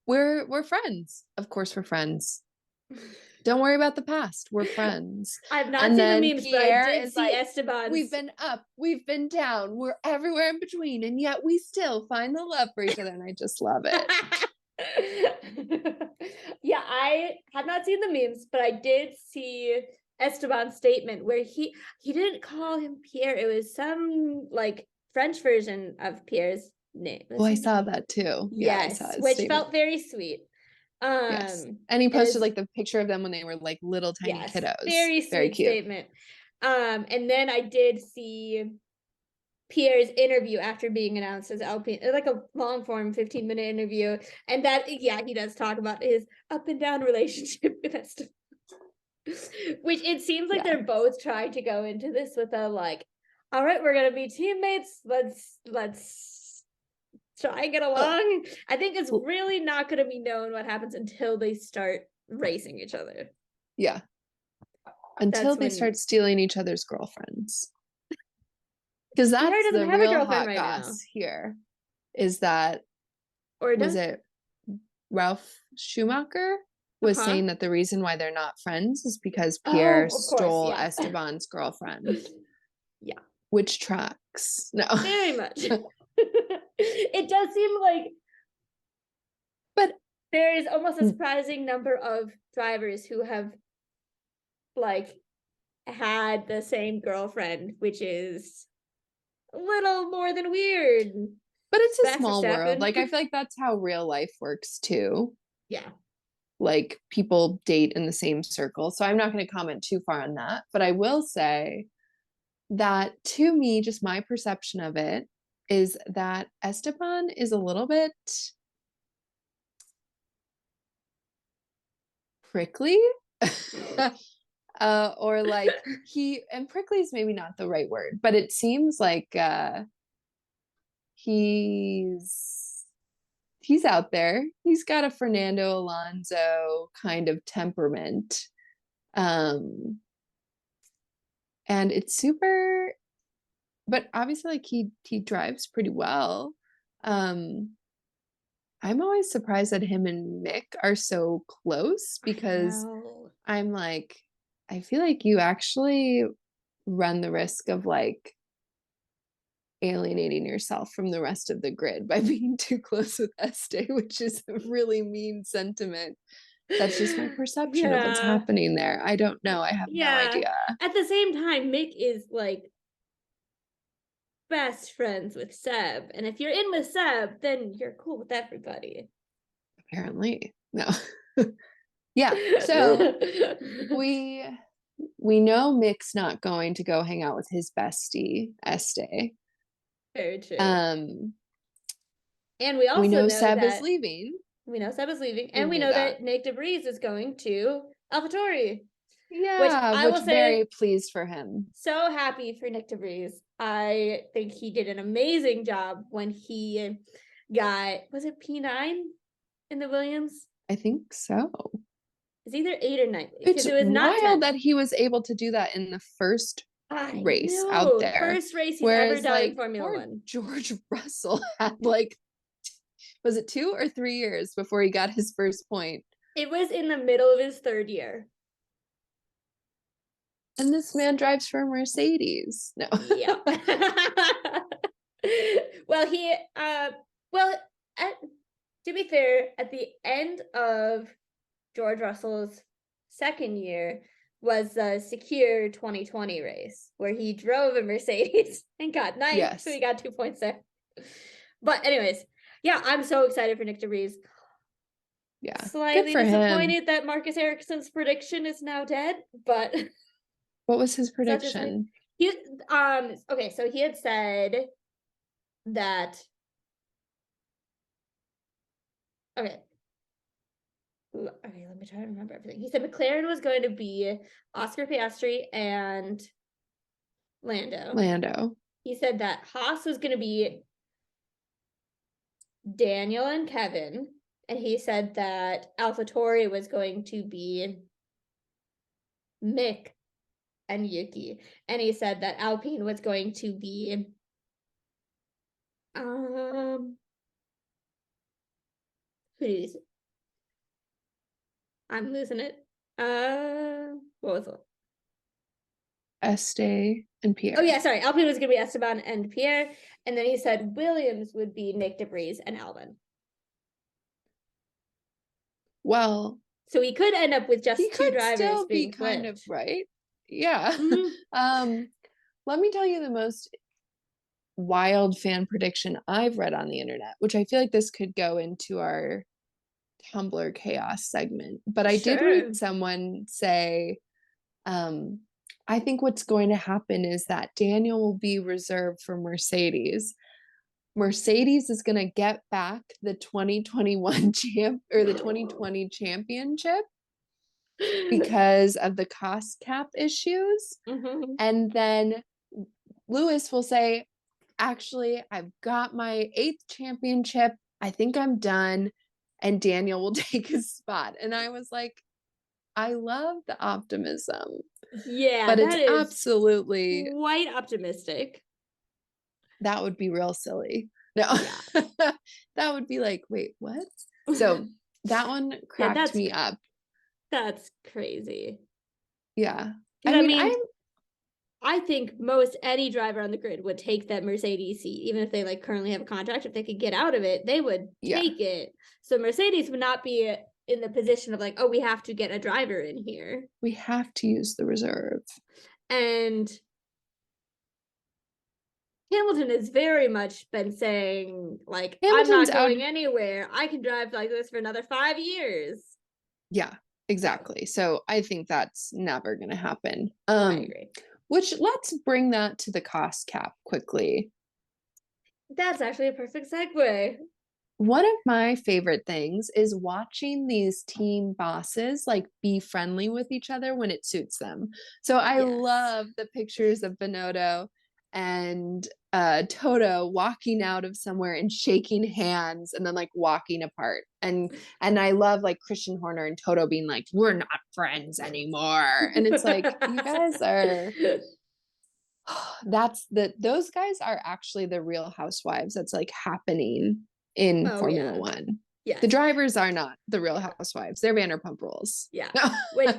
we're friends. Of course we're friends. Don't worry about the past. We're friends. I've not seen the memes, Pierre, but I did see like, Esteban. We've been up, we've been down, we're everywhere in between, and yet we still find the love for each other, and I just love it. Yeah, I have not seen the memes, but I did see Esteban's statement where he didn't call him Pierre. It was some like French version of Pierre's name. Oh, I saw that too. Yeah, I saw Yes, his which statement. felt very sweet. Yes. And he posted his, like the picture of them when they were like little tiny yes, kiddos. very sweet cute statement. And then I did see Pierre's interview after being announced as Alpine, like a long form 15-minute interview. And that, yeah, he does talk about his up and down relationship with Esteban. Which it seems like they're both trying to go into this with a like, all right, we're gonna be teammates. Let's try and get along. I think it's really not gonna be known what happens until they start racing each other. Yeah. Until they start stealing each other's girlfriends. Because that's the real hot goss here. Is that, or was it Ralph Schumacher was saying that the reason why they're not friends is because Pierre stole Esteban's girlfriend. Yeah. Which tracks. No. Very much. It does seem like, but there is almost a surprising number of drivers who have like had the same girlfriend, which is a little more than weird. But it's a small world. Like, I feel like that's how real life works too. Yeah. Like, people date in the same circle. So I'm not going to comment too far on that. But I will say that to me, just my perception of it is that Esteban is a little bit prickly. Or like and prickly is maybe not the right word, but it seems like he's out there. He's got a Fernando Alonso kind of temperament. And it's super, but obviously like he drives pretty well. I'm always surprised that him and Mick are so close, because I'm like, I feel like you actually run the risk of like alienating yourself from the rest of the grid by being too close with Este, which is a really mean sentiment. That's just my perception of what's happening there. I don't know. I have no idea. At the same time, Mick is like best friends with Seb. And if you're in with Seb, then you're cool with everybody. Apparently. No. Yeah. So we know Mick's not going to go hang out with his bestie, Este. Very true. And we also know Seb that is leaving. We know Seb is leaving. And we know that Nick DeVries is going to AlphaTauri. Yeah, which I will say, very pleased for him. So happy for Nick DeVries. I think he did an amazing job when he got, was it P9 in the Williams? I think so. It's either 8 or 9. It's it was not wild that he was able to do that in the first race out there. First race he's ever done in Formula One. George Russell had like, was it 2 or 3 years before he got his first point? It was in the middle of his 3rd year. And this man drives for a Mercedes. No. Yeah. Well, to be fair, at the end of George Russell's 2nd year was the Secure 2020 race where he drove a Mercedes and got 9th. Yes. So he got 2 points there. But anyways, yeah, I'm so excited for Nick DeVries. Yeah. Slightly disappointed that Marcus Ericsson's prediction is now dead, but what was his prediction? Okay, so he had said that okay, let me try to remember everything. He said McLaren was going to be Oscar Piastri and Lando. He said that Haas was going to be Daniel and Kevin, and he said that AlphaTauri was going to be Mick and Yuki, and he said that Alpine was going to be who did he say? I'm losing it. What was it? Este and Pierre. Oh yeah, sorry. Alpine was gonna be Esteban and Pierre, and then he said Williams would be Nick DeVries and Albon. Well, so he could end up with just 2 drivers still being kind of right. Yeah. Let me tell you the most wild fan prediction I've read on the internet, which I feel like this could go into our Tumblr chaos segment. But I did Sure. read someone say, I think what's going to happen is that Daniel will be reserved for Mercedes. Mercedes is going to get back the 2021 the 2020 championship because of the cost cap issues. Mhm. And then Lewis will say, actually, I've got my 8th championship. I think I'm done. And Daniel will take his spot. And I was like, I love the optimism, Yeah, but it's that is absolutely, quite optimistic. that would be real silly. No, Yeah. that would be like, wait, what? So that one Yeah, cracked me up. that's crazy. Yeah. 'Cause I mean, I think most any driver on the grid would take that Mercedes seat, even if they like currently have a contract. If they could get out of it, they would yeah, take it. So Mercedes would not be in the position of like, oh, we have to get a driver in here. we have to use the reserve. And Hamilton has very much been saying, like, I'm Hamilton's not out. going anywhere. I can drive like this for another 5 years. Yeah, exactly. So I think that's never going to happen. I agree. Which let's bring that to the cost cap quickly. That's actually a perfect segue. One of my favorite things is watching these team bosses like be friendly with each other when it suits them. So I Yes. love the pictures of Benotto and Toto walking out of somewhere and shaking hands and then like walking apart. And I love like Christian Horner and Toto being like, we're not friends anymore. And it's like, you guys are those guys are actually the real housewives that's like happening in Oh, Formula yeah. One. Yes. The drivers are not the real housewives. They're Vanderpump Rules. Yeah. Which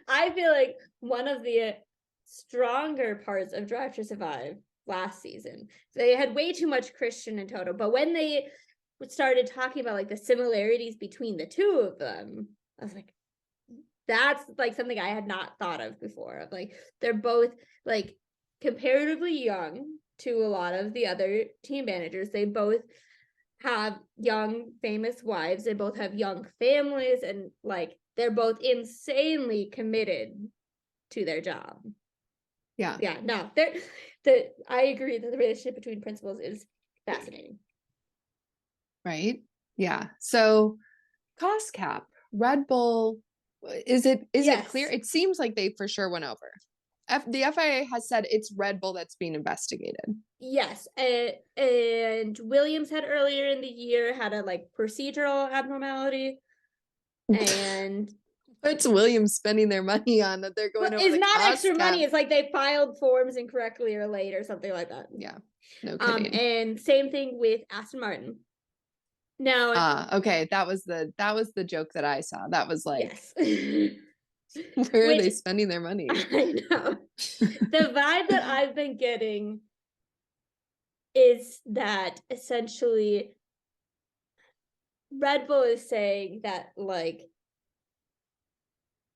I feel like one of the stronger parts of Drive to Survive last season. They had way too much Christian and Toto, but when they started talking about like the similarities between the two of them, I was like, that's like something I had not thought of before. Of like they're both like comparatively young to a lot of the other team managers. They both have young famous wives. They both have young families, and like they're both insanely committed to their job. Yeah. Yeah, no, I agree that the relationship between principals is fascinating. Right? Yeah. So cost cap, Red Bull, is it clear? It seems like they for sure went over. The FIA has said it's Red Bull that's being investigated. Yes, and Williams had earlier in the year had a like procedural abnormality, and What's Williams spending their money on that they're going over it's the not cost extra cap? money. It's like they filed forms incorrectly or late or something like that. Yeah, no kidding. And same thing with Aston Martin. Now, okay, that was the joke that I saw. That was like, yes. where are they spending their money? I know. The vibe that I've been getting is that essentially Red Bull is saying that like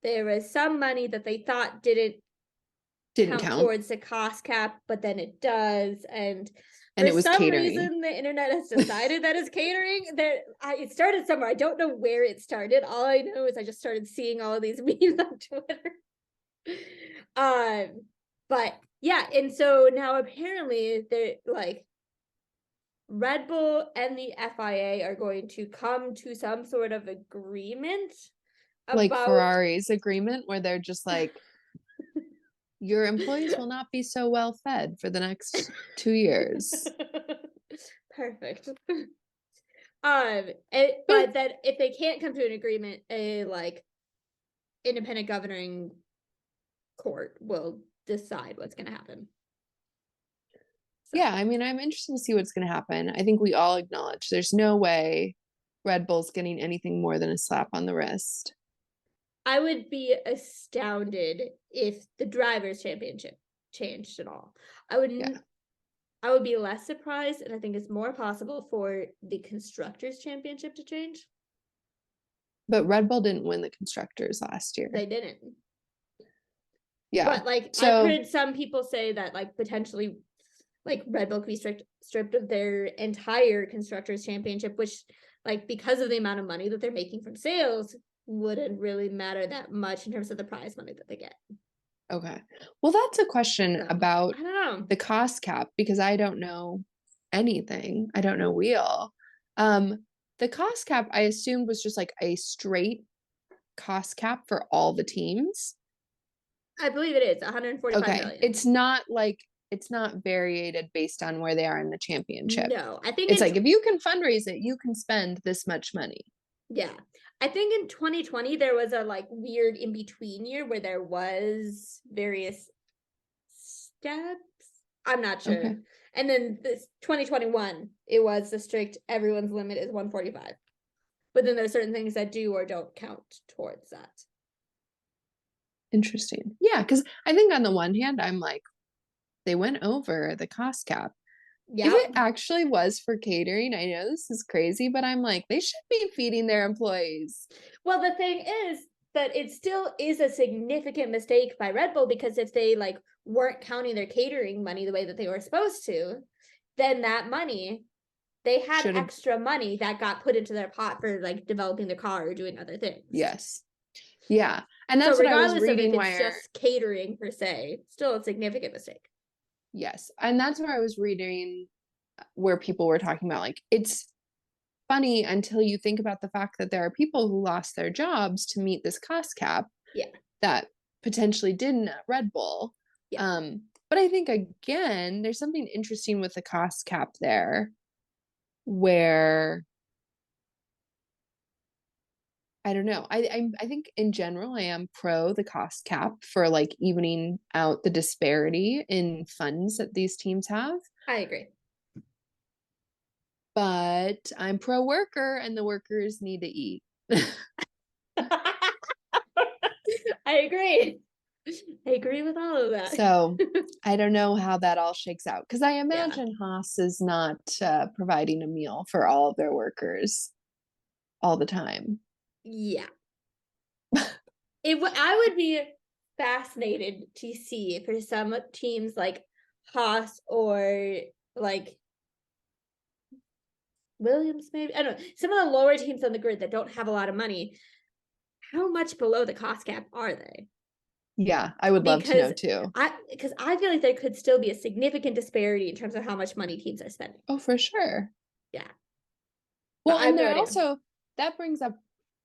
there was some money that they thought didn't count towards the cost cap, but then it does, and for it was some catering. reason the internet has decided that it's catering. It started somewhere. I don't know where it started. All I know is I just started seeing all of these memes on Twitter. But yeah, and so now apparently they're like Red Bull and the FIA are going to come to some sort of agreement like about Ferrari's agreement where they're just like, your employees will not be so well fed for the next 2 years. Perfect. But that if they can't come to an agreement, a like independent governing court will decide what's going to happen. So. Yeah, I mean, I'm interested to see what's going to happen. I think we all acknowledge there's no way Red Bull's getting anything more than a slap on the wrist. I would be astounded if the drivers' championship changed at all. I would be less surprised, and I think it's more possible for the constructors' championship to change. But Red Bull didn't win the constructors last year. They didn't. Yeah. But like So I've heard some people say that like potentially like Red Bull could be stripped of their entire constructors championship, which like because of the amount of money that they're making from sales wouldn't really matter that much in terms of the prize money that they get. okay. Well, that's a question So, about I don't know. the cost cap because I don't know anything. I don't know wheel. The cost cap I assumed was just like a straight cost cap for all the teams. I believe it is 145 Okay. million. It's not variated based on where they are in the championship. No, I think It's like if you can fundraise it, you can spend this much money. yeah. I think in 2020 there was a like weird in between year where there was various steps. I'm not sure. Okay. And then this 2021, it was the strict everyone's limit is 145. But then there's certain things that do or don't count towards that. Interesting. Yeah, because I think on the one hand, I'm like, they went over the cost cap. Yeah. If it actually was for catering, I know this is crazy, but I'm like, they should be feeding their employees. Well, the thing is that it still is a significant mistake by Red Bull because if they like weren't counting their catering money the way that they were supposed to, then that money they had Should've- extra money that got put into their pot for like developing the car or doing other things. Yes. Yeah. And that's so what I was regardless of reading if it's where just catering per se, still a significant mistake. yes. And that's where I was reading where people were talking about like it's funny until you think about the fact that there are people who lost their jobs to meet this cost cap. Yeah. That potentially didn't at Red Bull. Yeah. But I think again, there's something interesting with the cost cap there where I don't know. I think in general I am pro the cost cap for like evening out the disparity in funds that these teams have. I agree. But I'm pro worker and the workers need to eat. I agree. I agree with all of that. So I don't know how that all shakes out because I imagine Haas is not providing a meal for all of their workers all the time. Yeah. I would be fascinated to see for some teams like Haas or like Williams, maybe. I don't know. Some of the lower teams on the grid that don't have a lot of money, how much below the cost cap are they? Yeah, I would love to know too. Because I feel like there could still be a significant disparity in terms of how much money teams are spending. Oh, for sure. Yeah. Well, and they're also that brings up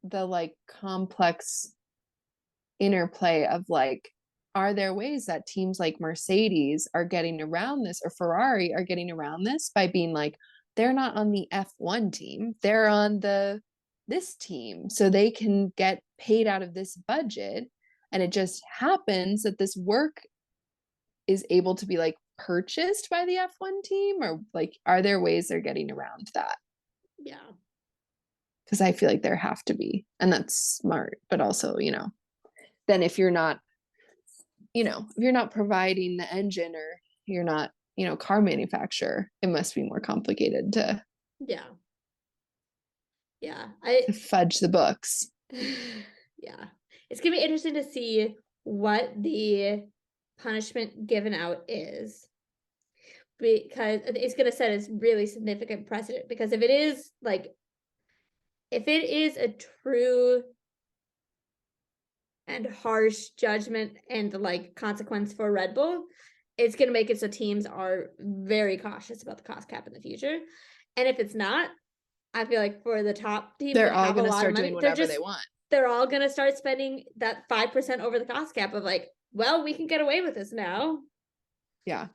the like complex interplay of like, are there ways that teams like Mercedes are getting around this or Ferrari are getting around this by being like, they're not on the F1 team, they're on this team, so they can get paid out of this budget. And it just happens that this work is able to be like purchased by the F1 team, or like, are there ways they're getting around that? Yeah. Because I feel like there have to be, and that's smart, but also, then if you're not, if you're not providing the engine or you're not, car manufacturer, it must be more complicated to to fudge the books. Yeah. It's gonna be interesting to see what the punishment given out is, because it's gonna set a really significant precedent. Because if it is a true and harsh judgment and like consequence for Red Bull, it's gonna make it so teams are very cautious about the cost cap in the future. And if it's not, I feel like for the top teams, they're all going to start doing whatever they want. They're all going to start spending that 5% over the cost cap of like, well, we can get away with this now. Yeah.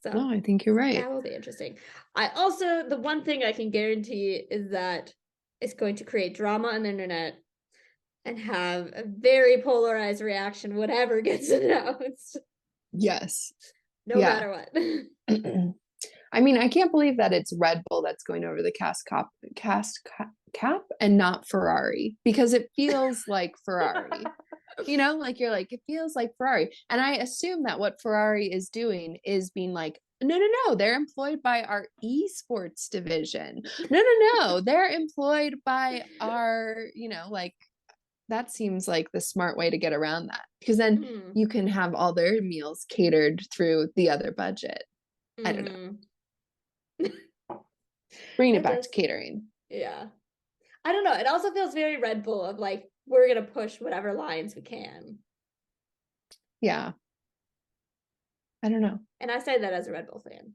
So no, I think you're right. That will be interesting. The one thing I can guarantee is that it's going to create drama on the internet and have a very polarized reaction, whatever gets announced. Yes. No matter what. I mean, I can't believe that it's Red Bull that's going over the cap and not Ferrari, because it feels like Ferrari. Like you're like, it feels like Ferrari. And I assume that what Ferrari is doing is being like, no, they're employed by our esports division. No, they're employed by our, that seems like the smart way to get around that, because then Mm. you can have all their meals catered through the other budget. I don't know. Bringing it That back does, to catering. yeah. I don't know. It also feels very Red Bull of like, we're gonna push whatever lines we can. Yeah. I don't know. And I say that as a Red Bull fan.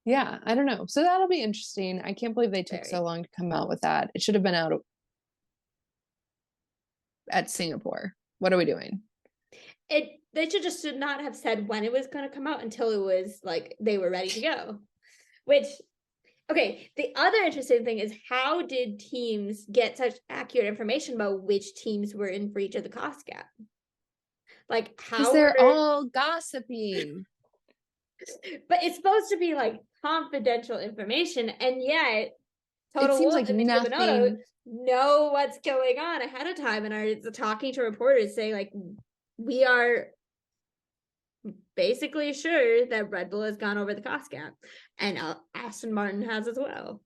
Yeah, I don't know. So that'll be interesting. I can't believe they took so Very. long to come out with that. It should have been out at Singapore. What are we doing? They should not have said when it was going to come out until it was like they were ready to go. Which, okay, the other interesting thing is, how did teams get such accurate information about which teams were in breach of the cost gap? Like, Because how they're were, all gossiping. but it's supposed to be like confidential information, and yet Total It seems Wolf like and Mitsubishi nothing. know what's going on ahead of time and are talking to reporters saying like, we are basically sure that Red Bull has gone over the cost gap, and Aston Martin has as well.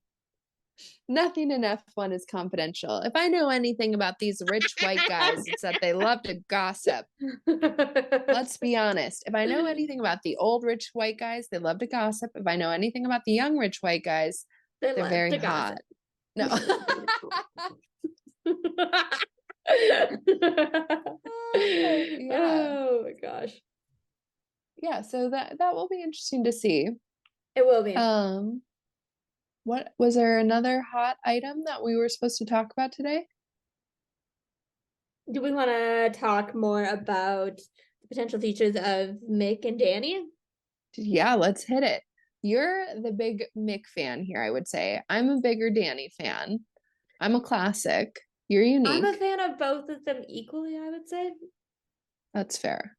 Nothing in F1 is confidential. If I know anything about these rich white guys, it's that they love to gossip. Let's be honest. If I know anything about the old rich white guys, they love to gossip. If I know anything about the young rich white guys, They they're love very to hot. gossip. No. Yeah. Oh my gosh. Yeah, so that will be interesting to see. It will be. What was there another hot item that we were supposed to talk about today? Do we want to talk more about the potential features of Mick and Danny? Yeah, let's hit it. You're the big Mick fan here, I would say. I'm a bigger Danny fan. I'm a classic. You're unique. I'm a fan of both of them equally, I would say. That's fair.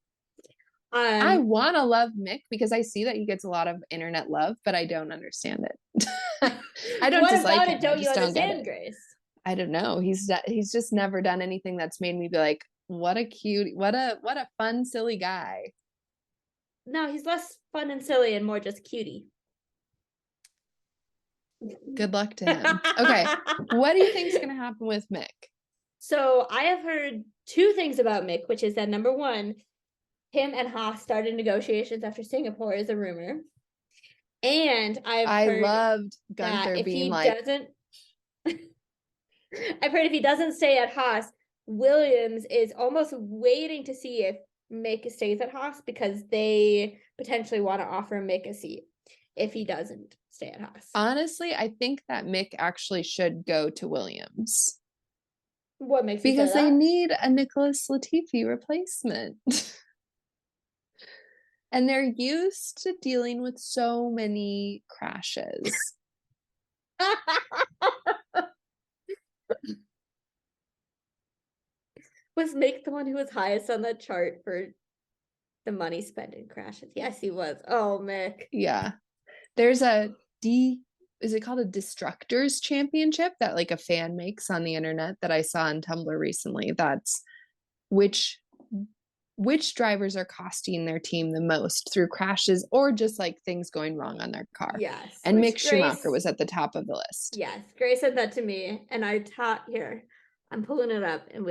I Um, want to love Mick because I see that he gets a lot of internet love, but I don't understand it. I don't what dislike about him. it don't I you just don't get understand, it. Grace? I don't know. He's just never done anything that's made me be like, what a cute, what a fun, silly guy. No, he's less fun and silly and more just cutie. Good luck to him. Okay, what do you think is going to happen with Mick? So I have heard two things about Mick, which is that number one, him and Haas started negotiations after Singapore is a rumor. And I loved that Gunther if being he like, doesn't I've heard if he doesn't stay at Haas, Williams is almost waiting to see if Mick stays at Haas because they potentially want to offer Mick a seat if he doesn't stay at Haas. honestly, I think that Mick actually should go to Williams. What makes you say Because they that? need a Nicholas Latifi replacement. And they're used to dealing with so many crashes. Was Mick the one who was highest on that chart for the money spent in crashes? Yes, he was. Oh, Mick. Yeah. There's is it called a Destructors Championship that like a fan makes on the internet that I saw on Tumblr recently? That's which drivers are costing their team the most through crashes or just like things going wrong on their car. Yes. And Mick Schumacher was at the top of the list. Yes. Grace said that to me, and I taught here. I'm pulling it up, and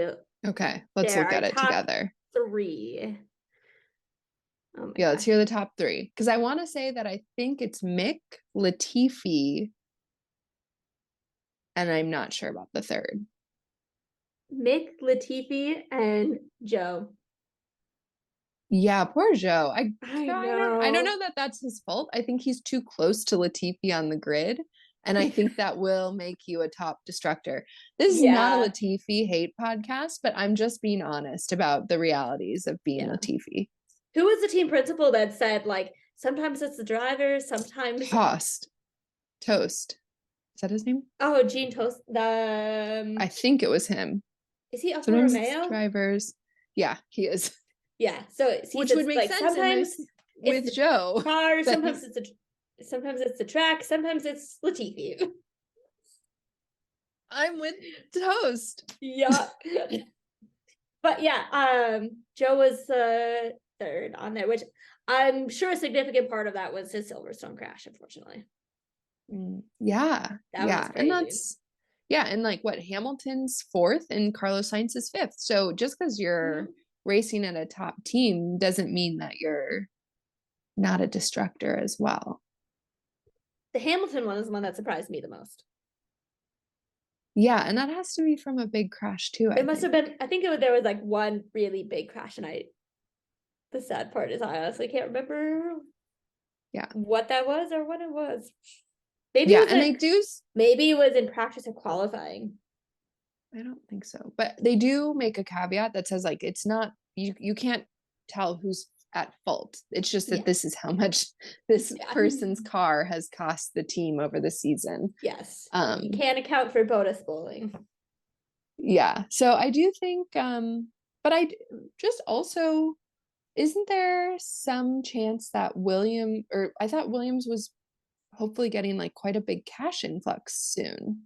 Okay, let's look at it together. 3. Oh yeah, let's hear the top 3. Because I want to say that I think it's Mick, Latifi, and I'm not sure about the third. Mick, Latifi, and Joe. Yeah, poor Joe. I know. I don't know that that's his fault. I think he's too close to Latifi on the grid. And I think that will make you a top destructor. This is not a Latifi hate podcast, but I'm just being honest about the realities of being Latifi. Who was the team principal that said, like, sometimes it's the driver, sometimes... Toast. Is that his name? Oh, Gene Toast. I think it was him. Is he Alfa Sometimes Romeo? Drivers. Yeah, he is. Yeah, so which would make sense sometimes with Joe. Car, sometimes it's the track, sometimes it's Latifi. I'm with Toast. Yeah. But yeah, Joe was third on there, which I'm sure a significant part of that was his Silverstone crash, unfortunately. Yeah. That Yeah. was And crazy. and like what, Hamilton's fourth and Carlos Sainz is fifth. So just because you're racing at a top team doesn't mean that you're not a destructor as well. The Hamilton one is the one that surprised me the most. Yeah, and that has to be from a big crash too. It must have been. I think there was like one really big crash, and the sad part is I honestly can't remember. Yeah, what that was or what it was. Maybe yeah, it was and they do. Maybe it was in practice of qualifying. I don't think so, but they do make a caveat that says like it's not you can't tell who's at fault. It's just that this is how much this person's car has cost the team over the season. Yes. You can't account for bonus bowling. Yeah. So I do think but I just also, isn't there some chance that I thought Williams was hopefully getting like quite a big cash influx soon?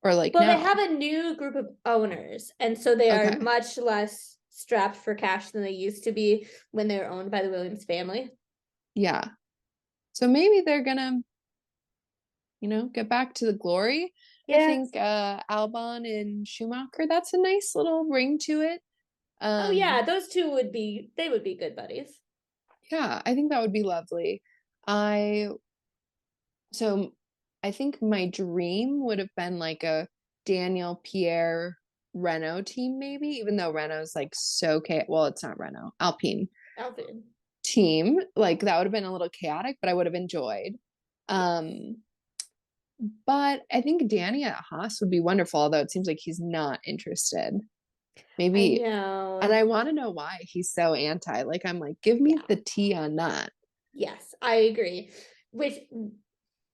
Or like well, no. They have a new group of owners, and so they are much less strapped for cash than they used to be when they were owned by the Williams family. Yeah. So maybe they're gonna, get back to the glory. Yes. I think Albon and Schumacher, that's a nice little ring to it. Oh yeah, those two would be good buddies. Yeah, I think that would be lovely. So I think my dream would have been like a Daniel Pierre Renault team, maybe, even though Renault's like well, it's not Renault, Alpine team. Like that would have been a little chaotic, but I would have enjoyed. But I think Danny at Haas would be wonderful, although it seems like he's not interested. Maybe. I know. And I want to know why he's so anti. Like, I'm like, give me the tea on that. Yes, I agree. Which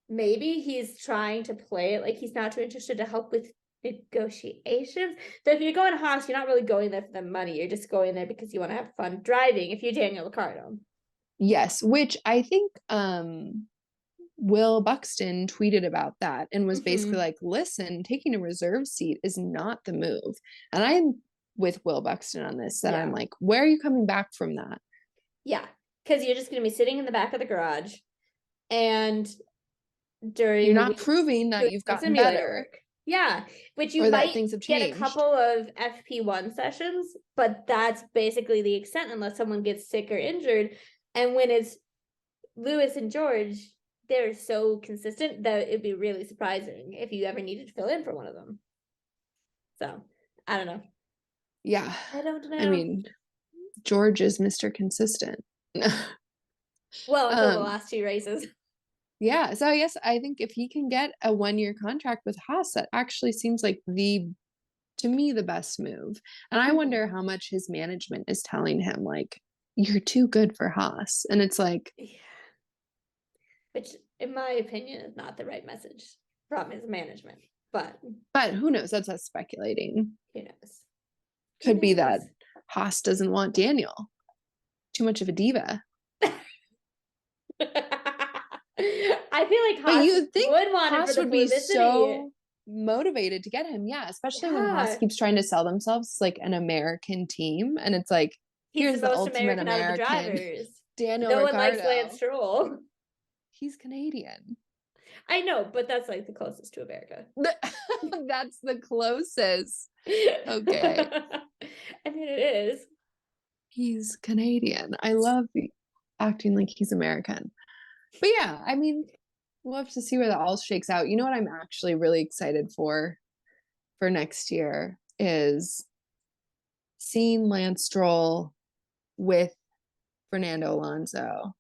maybe he's trying to play it like he's not too interested to help with negotiations. So if you're going to Haas, you're not really going there for the money. You're just going there because you want to have fun driving if you're Daniel Ricciardo. Yes, which I think Will Buxton tweeted about that and was basically like, listen, taking a reserve seat is not the move. And I'm with Will Buxton on this, that I'm like, where are you coming back from that? Yeah, because you're just going to be sitting in the back of the garage and you're not proving that you've gotten better. Work. Yeah, which you might get a couple of FP1 sessions, but that's basically the extent unless someone gets sick or injured. And when it's Lewis and George, they're so consistent that it'd be really surprising if you ever needed to fill in for one of them. So, I don't know. Yeah. I don't know. I mean, George is Mr. Consistent. Well, until the last two races. Yeah. So I think if he can get a 1-year contract with Haas, that actually seems like to me, the best move. And I wonder how much his management is telling him, like, you're too good for Haas. And it's like, which in my opinion is not the right message from his management. But who knows? That's us speculating. Who knows? Could be that Haas doesn't want Daniel. Too much of a diva. I feel like Haas would want Haas would be so motivated to get him. Yeah, especially when Haas keeps trying to sell themselves like an American team, and it's like, here's the ultimate American out of the drivers. Daniel Ricciardo. One likes Lance Stroll. He's Canadian. I know, but that's like the closest to America. That's the closest. Okay. I mean, it is. He's Canadian. I love acting like he's American. But yeah, I mean, we'll have to see where that all shakes out. You know what I'm actually really excited for next year is seeing Lance Stroll with Fernando Alonso.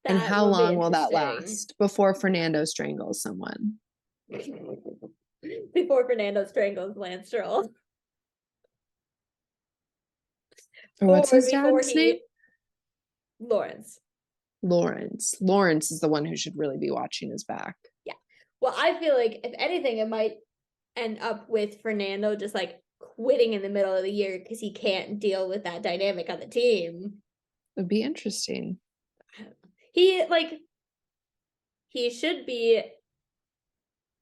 And how long will that last before Fernando strangles someone? Before Fernando strangles Lance Stroll. Or what's his dad's name? Lawrence. Lawrence is the one who should really be watching his back. Yeah. Well, I feel like if anything, it might end up with Fernando just like quitting in the middle of the year because he can't deal with that dynamic on the team. It'd be interesting. He should be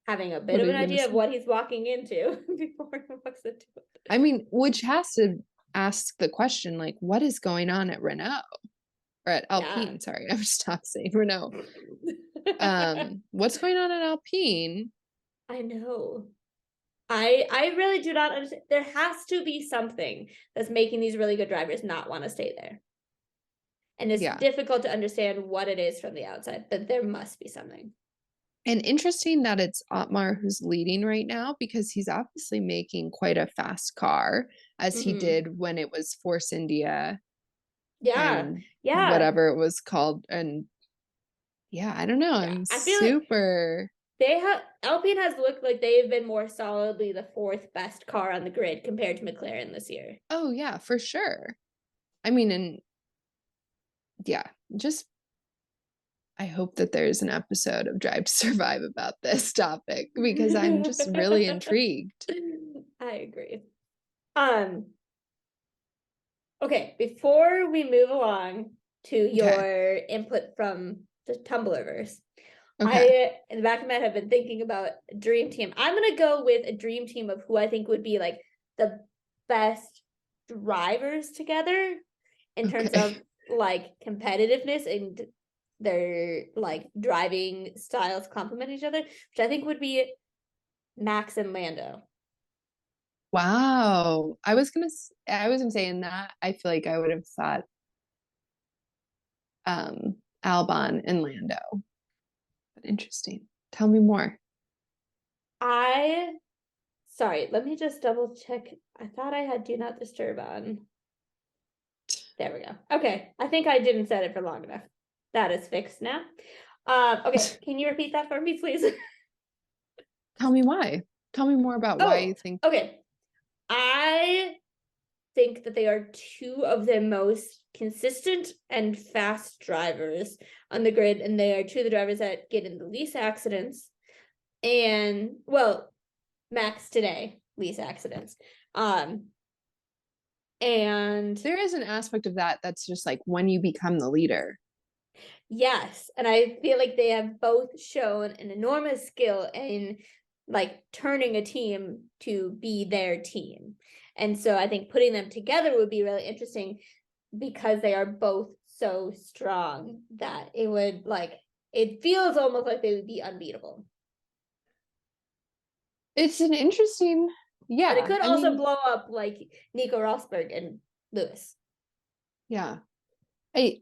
having a bit of an idea of what he's walking into before he walks into it. I mean, which has to ask the question, like, what is going on at Renault? Or at Alpine, sorry. I've stopped saying Renault. What's going on in Alpine? I know. I really do not understand. There has to be something that's making these really good drivers not want to stay there. And it's Yeah. difficult to understand what it is from the outside, but there must be something. And interesting that it's Otmar who's leading right now because he's obviously making quite a fast car as he did when it was Force India Yeah. and Yeah. whatever it was called. And yeah, I don't know. Yeah. I'm I feel like super. they have Alpine has looked like they've been more solidly the fourth best car on the grid compared to McLaren this year. Oh, yeah, for sure. I mean, and yeah, just I hope that there's an episode of Drive to Survive about this topic because I'm just really intrigued. I agree. Okay, before we move along to Okay. your input from the Tumblrverse, Okay. I in the back of my head have been thinking about a dream team. I'm gonna go with a dream team of who I think would be like the best drivers together in terms Okay. of like competitiveness and their like driving styles complement each other, which I think would be Max and Lando. Wow. I wasn't saying that. I feel like I would have thought Albon and Lando. But interesting. Tell me more. I Sorry, let me just double check. I thought I had do not disturb on. There we go. Okay, I think I didn't set it for long enough. That is fixed now. Okay, can you repeat that for me, please? Tell me why. Tell me more about why you Oh, think. okay. I think that they are two of the most consistent and fast drivers on the grid, and they are two of the drivers that get in the least accidents. And well, Max today, least accidents. Um, and There is an aspect of that that's just like when you become the leader. yes, and I feel like they have both shown an enormous skill in like turning a team to be their team. And so I think putting them together would be really interesting because they are both so strong that it would like it feels almost like they would be unbeatable. It's an interesting, But it yeah. could I also mean, blow up like Nico Rosberg and Lewis. yeah.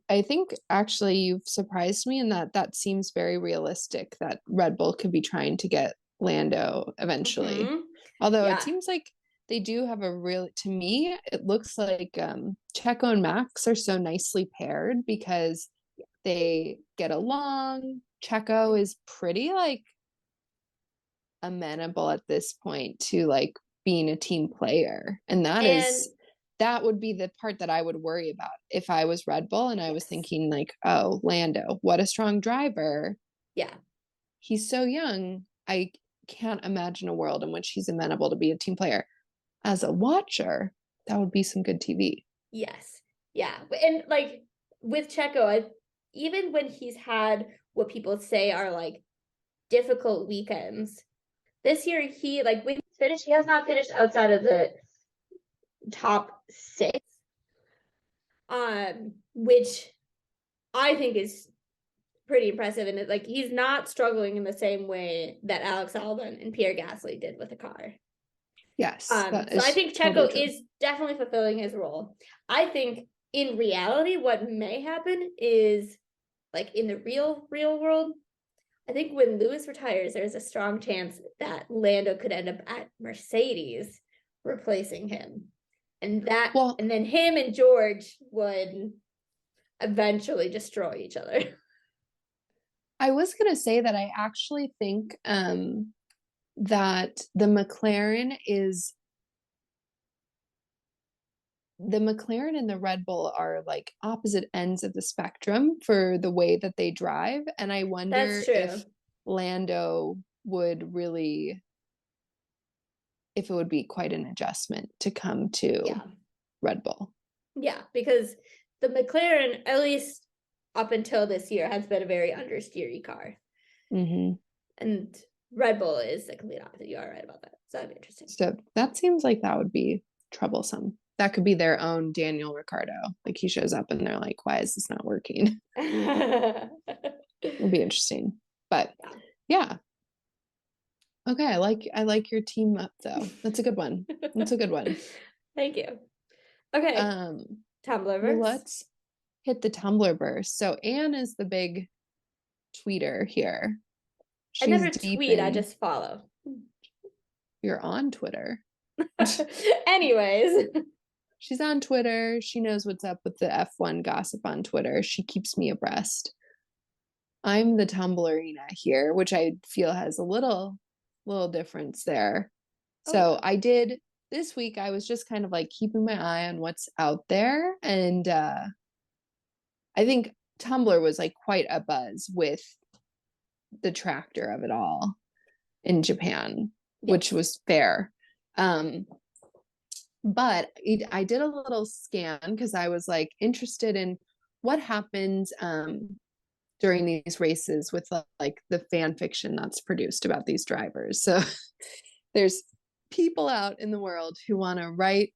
I think actually you've surprised me in that that seems very realistic that Red Bull could be trying to get Lando eventually. Although it Yeah. seems like they do have a real, to me, it looks like Checo and Max are so nicely paired because they get along. Checo is pretty like amenable at this point to like being a team player. And And that would be the part that I would worry about if I was Red Bull and I was yes. thinking like, oh, Lando, what a strong driver. Yeah. He's so young. I can't imagine a world in which he's amenable to be a team player. As a watcher, that would be some good TV. Yes. Yeah. And like with Checo, even when he's had what people say are like difficult weekends, this year he like when he's finished, he has not finished outside of the top six. Which I think is pretty impressive. And like he's not struggling in the same way that Alex Albon and Pierre Gasly did with the car. Yes, that So I is think totally Checo true. is definitely fulfilling his role. I think in reality, what may happen is like in the real world, I think when Lewis retires, there's a strong chance that Lando could end up at Mercedes replacing him. Well, And then him and George would eventually destroy each other. I was going to say that I actually think that the McLaren and the Red Bull are like opposite ends of the spectrum for the way that they drive. And I That's wonder true. if Lando would really, if it would be quite an adjustment to come to Yeah. Red Bull. Yeah, because the McLaren, at least up until this year, has been a very understeery car. Mm-hmm. And Red Bull is the complete opposite. You are right about that. So that'd be interesting. So that seems like that would be troublesome. That could be their own Daniel Ricciardo. Like he shows up and they're like, why is this not working? It'll be interesting. But yeah. Okay, I like your team up though. That's a good one. That's a good one. Thank you. Okay. Well, Tumblrverse. let's hit the Tumblr burst. So Anne is the big tweeter here. I She's never deep tweet, I in. just follow. You're on Twitter. Anyways. She's on Twitter. She knows what's up with the F1 gossip on Twitter. She keeps me abreast. I'm the Tumblrina here, which I feel has a little difference there. So I did this week, I was just kind of like keeping my eye on what's out there. And I think Tumblr was like quite a buzz with the tractor of it all in Japan, which was fair. But I did a little scan because I was like interested in what happens during these races with like the fan fiction that's produced about these drivers. So there's people out in the world who want to write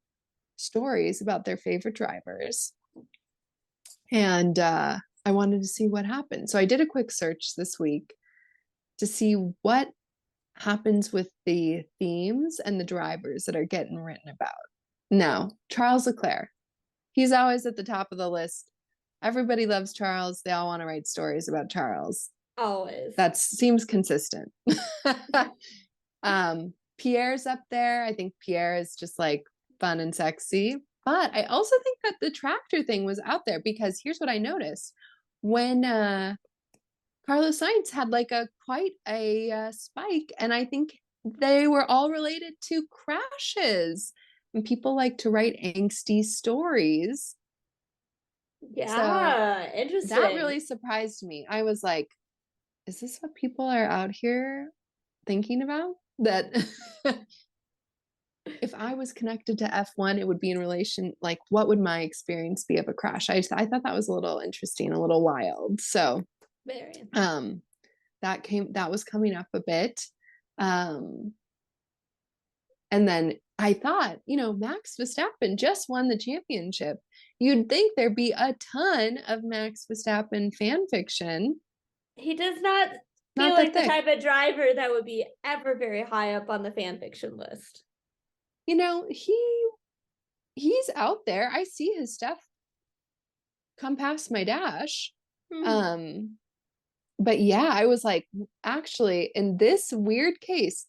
stories about their favorite drivers. And I wanted to see what happened. So I did a quick search this week to see what happens with the themes and the drivers that are getting written about. Now, Charles Leclerc, he's always at the top of the list. Everybody loves Charles. They all want to write stories about Charles. Always. That seems consistent. Pierre's up there. I think Pierre is just like fun and sexy. But I also think that the tractor thing was out there because here's what I noticed. When Carlos Sainz had like quite a spike, and I think they were all related to crashes. And people like to write angsty stories. Yeah, so interesting. That really surprised me. I was like, is this what people are out here thinking about? That if I was connected to F1, it would be in relation, like, what would my experience be of a crash? I thought that was a little interesting, a little wild. So very that was coming up a bit. And then I thought, Max Verstappen just won the championship. You'd think there'd be a ton of Max Verstappen fan fiction. He does not feel like the type of driver that would be ever very high up on the fan fiction list. He's out there. I see his stuff come past my dash. But yeah, I was like, actually, in this weird case,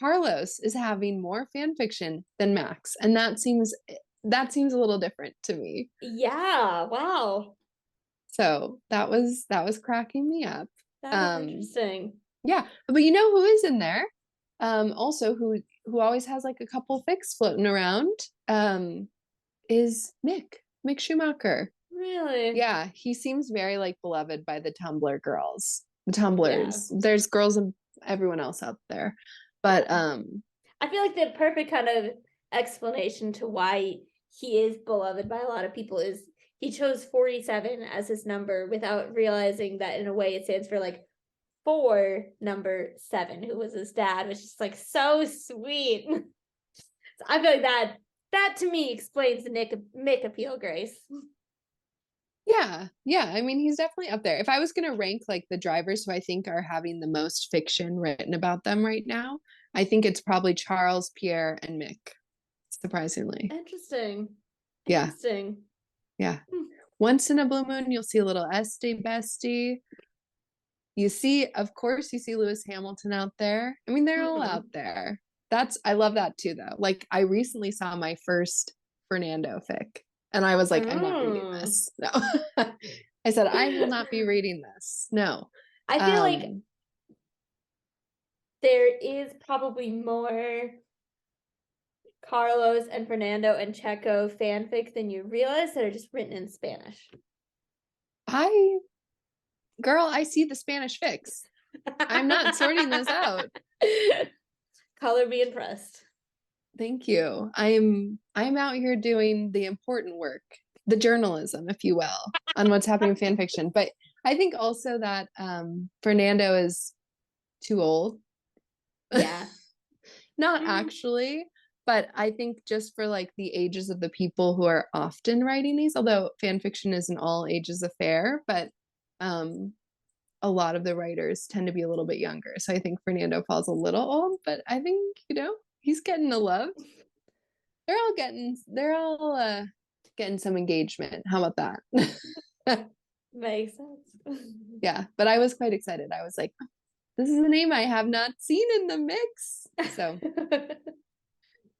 Carlos is having more fan fiction than Max, and that seems a little different to me. Yeah, wow. So that was cracking me up. That is interesting. Yeah, but you know who is in there? Also who always has like a couple fics floating around is Mick Schumacher. Really? Yeah, he seems very like beloved by the Tumblr girls. The Tumblers. Yeah. There's girls and everyone else out there. But I feel like the perfect kind of explanation to why he is beloved by a lot of people is he chose 47 as his number without realizing that in a way it stands for like for number 7, who was his dad, which is like so sweet. So I feel like that to me explains the Mick appeal, Grace. Yeah. I mean, he's definitely up there. If I was going to rank like the drivers who I think are having the most fiction written about them right now, I think it's probably Charles, Pierre, and Mick. Surprisingly. Interesting. Yeah. Once in a blue moon, you'll see a little Esty Bestie. Of course, you see Lewis Hamilton out there. I mean, they're all out there. I love that too, though. Like, I recently saw my first Fernando fic. And I was like, I'm not reading this. No. I said, I will not be reading this. No. I feel like there is probably more Carlos and Fernando and Checo fanfic than you realize that are just written in Spanish. Girl, I see the Spanish fics. I'm not sorting those out. Color me impressed. Thank you. I'm out here doing the important work, the journalism, if you will, on what's happening in fan fiction. But I think also that Fernando is too old. Yeah. Not actually, but I think just for like the ages of the people who are often writing these, although fan fiction is an all ages affair, but a lot of the writers tend to be a little bit younger. So I think Fernando falls a little old, but I think, he's getting the love. They're all getting some engagement. How about that? Makes sense. Yeah, but I was quite excited. I was like, this is a name I have not seen in the mix. So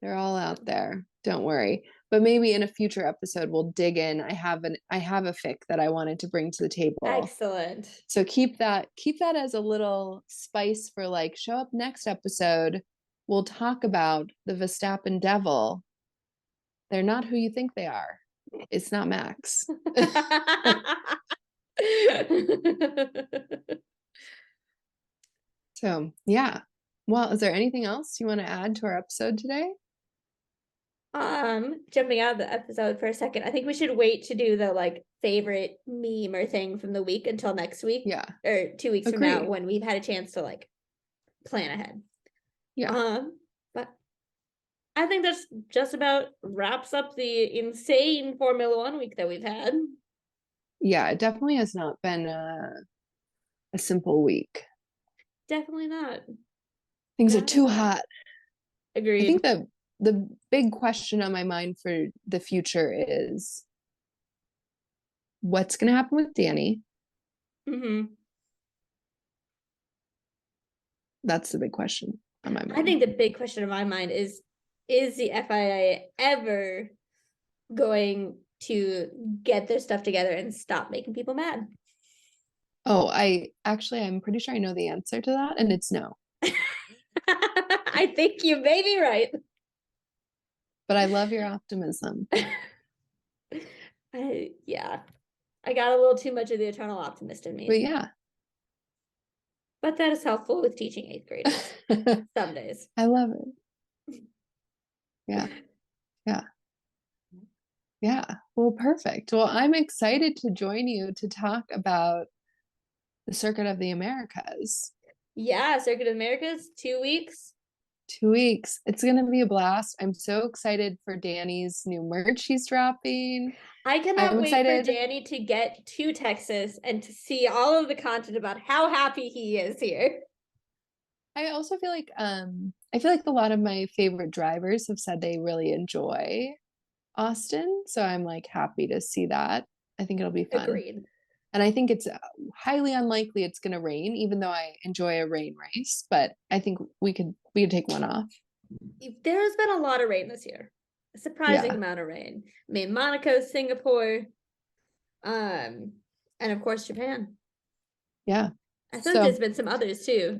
they're all out there. Don't worry. But maybe in a future episode we'll dig in. I have a fic that I wanted to bring to the table. Excellent. So keep that as a little spice for like show up next episode. We'll talk about the Verstappen devil. They're not who you think they are. It's not Max. So yeah. Well, is there anything else you want to add to our episode today? Jumping out of the episode for a second, I think we should wait to do the like favorite meme or thing from the week until next week. Yeah. Or 2 weeks from Agree. now when we've had a chance to like plan ahead. Yeah. But I think that's just about wraps up the insane Formula One week that we've had. Yeah, it definitely has not been a simple week. Definitely not. Things are Not too at all. hot. Agreed. I think that the big question on my mind for the future is what's going to happen with Danny? Mm-hmm. That's the big question on my mind. I think the big question in my mind is the FIA ever going to get their stuff together and stop making people mad? Oh, I'm pretty sure I know the answer to that, and it's no. I think you may be right. But I love your optimism. Yeah. I got a little too much of the eternal optimist in me. But yeah. But that is helpful with teaching 8th graders some days. I love it. Yeah. Yeah. Yeah. Well, perfect. Well, I'm excited to join you to talk about the Circuit of the Americas. Yeah, Circuit of Americas, 2 weeks. 2 weeks. It's going to be a blast. I'm so excited for Danny's new merch he's dropping. I cannot wait for Danny to get to Texas and to see all of the content about how happy he is here. I also feel like a lot of my favorite drivers have said they really enjoy Austin, so I'm like happy to see that. I think it'll be fun. Agreed. And I think it's highly unlikely it's going to rain, even though I enjoy a rain race. But I think we could take one off. There has been a lot of rain this year. A surprising amount of rain. I mean, Monaco, Singapore, and of course Japan. Yeah. I think there's been some others too.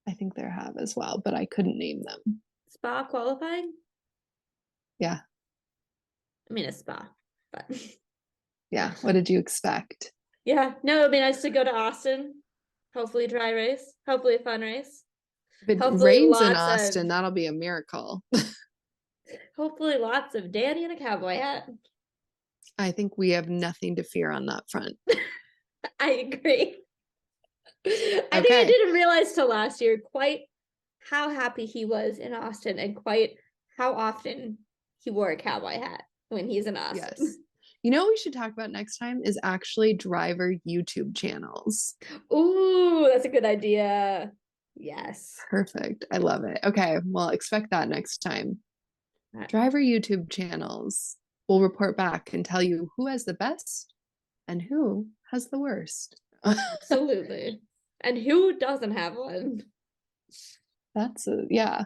I think there have as well, but I couldn't name them. Spa qualifying? Yeah. I mean, a spa, but yeah. What did you expect? Yeah. No, it'd be nice to go to Austin. Hopefully dry race. Hopefully a fun race. If it hopefully rains in Austin, that'll be a miracle. Hopefully lots of Danny in a cowboy hat. I think we have nothing to fear on that front. I agree. I think I didn't realize till last year quite how happy he was in Austin and quite how often he wore a cowboy hat when he's in Austin. Yes. You know what we should talk about next time is actually driver YouTube channels. Ooh, that's a good idea. Yes. Perfect. I love it. Okay, well, expect that next time. Driver YouTube channels. We'll report back and tell you who has the best and who has the worst. Absolutely. And who doesn't have one? Yeah.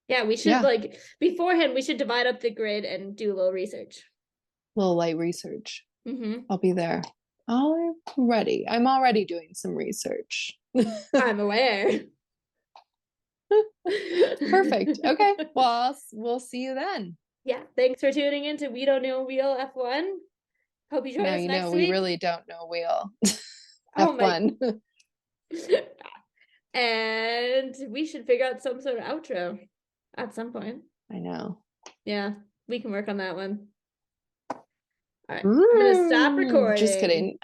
Yeah, we should beforehand, we should divide up the grid and do a little research. A little light research. Mm-hmm. I'll be there. I'm ready. I'm already doing some research. I'm aware. Perfect. Okay. Well, we'll see you then. Yeah. Thanks for tuning in to We Don't Know Wheel F1. Hope you join us next week. We really don't know wheel. F1. And we should figure out some sort of outro at some point. I know. Yeah. We can work on that one. All right. I'm going to stop recording. Just kidding.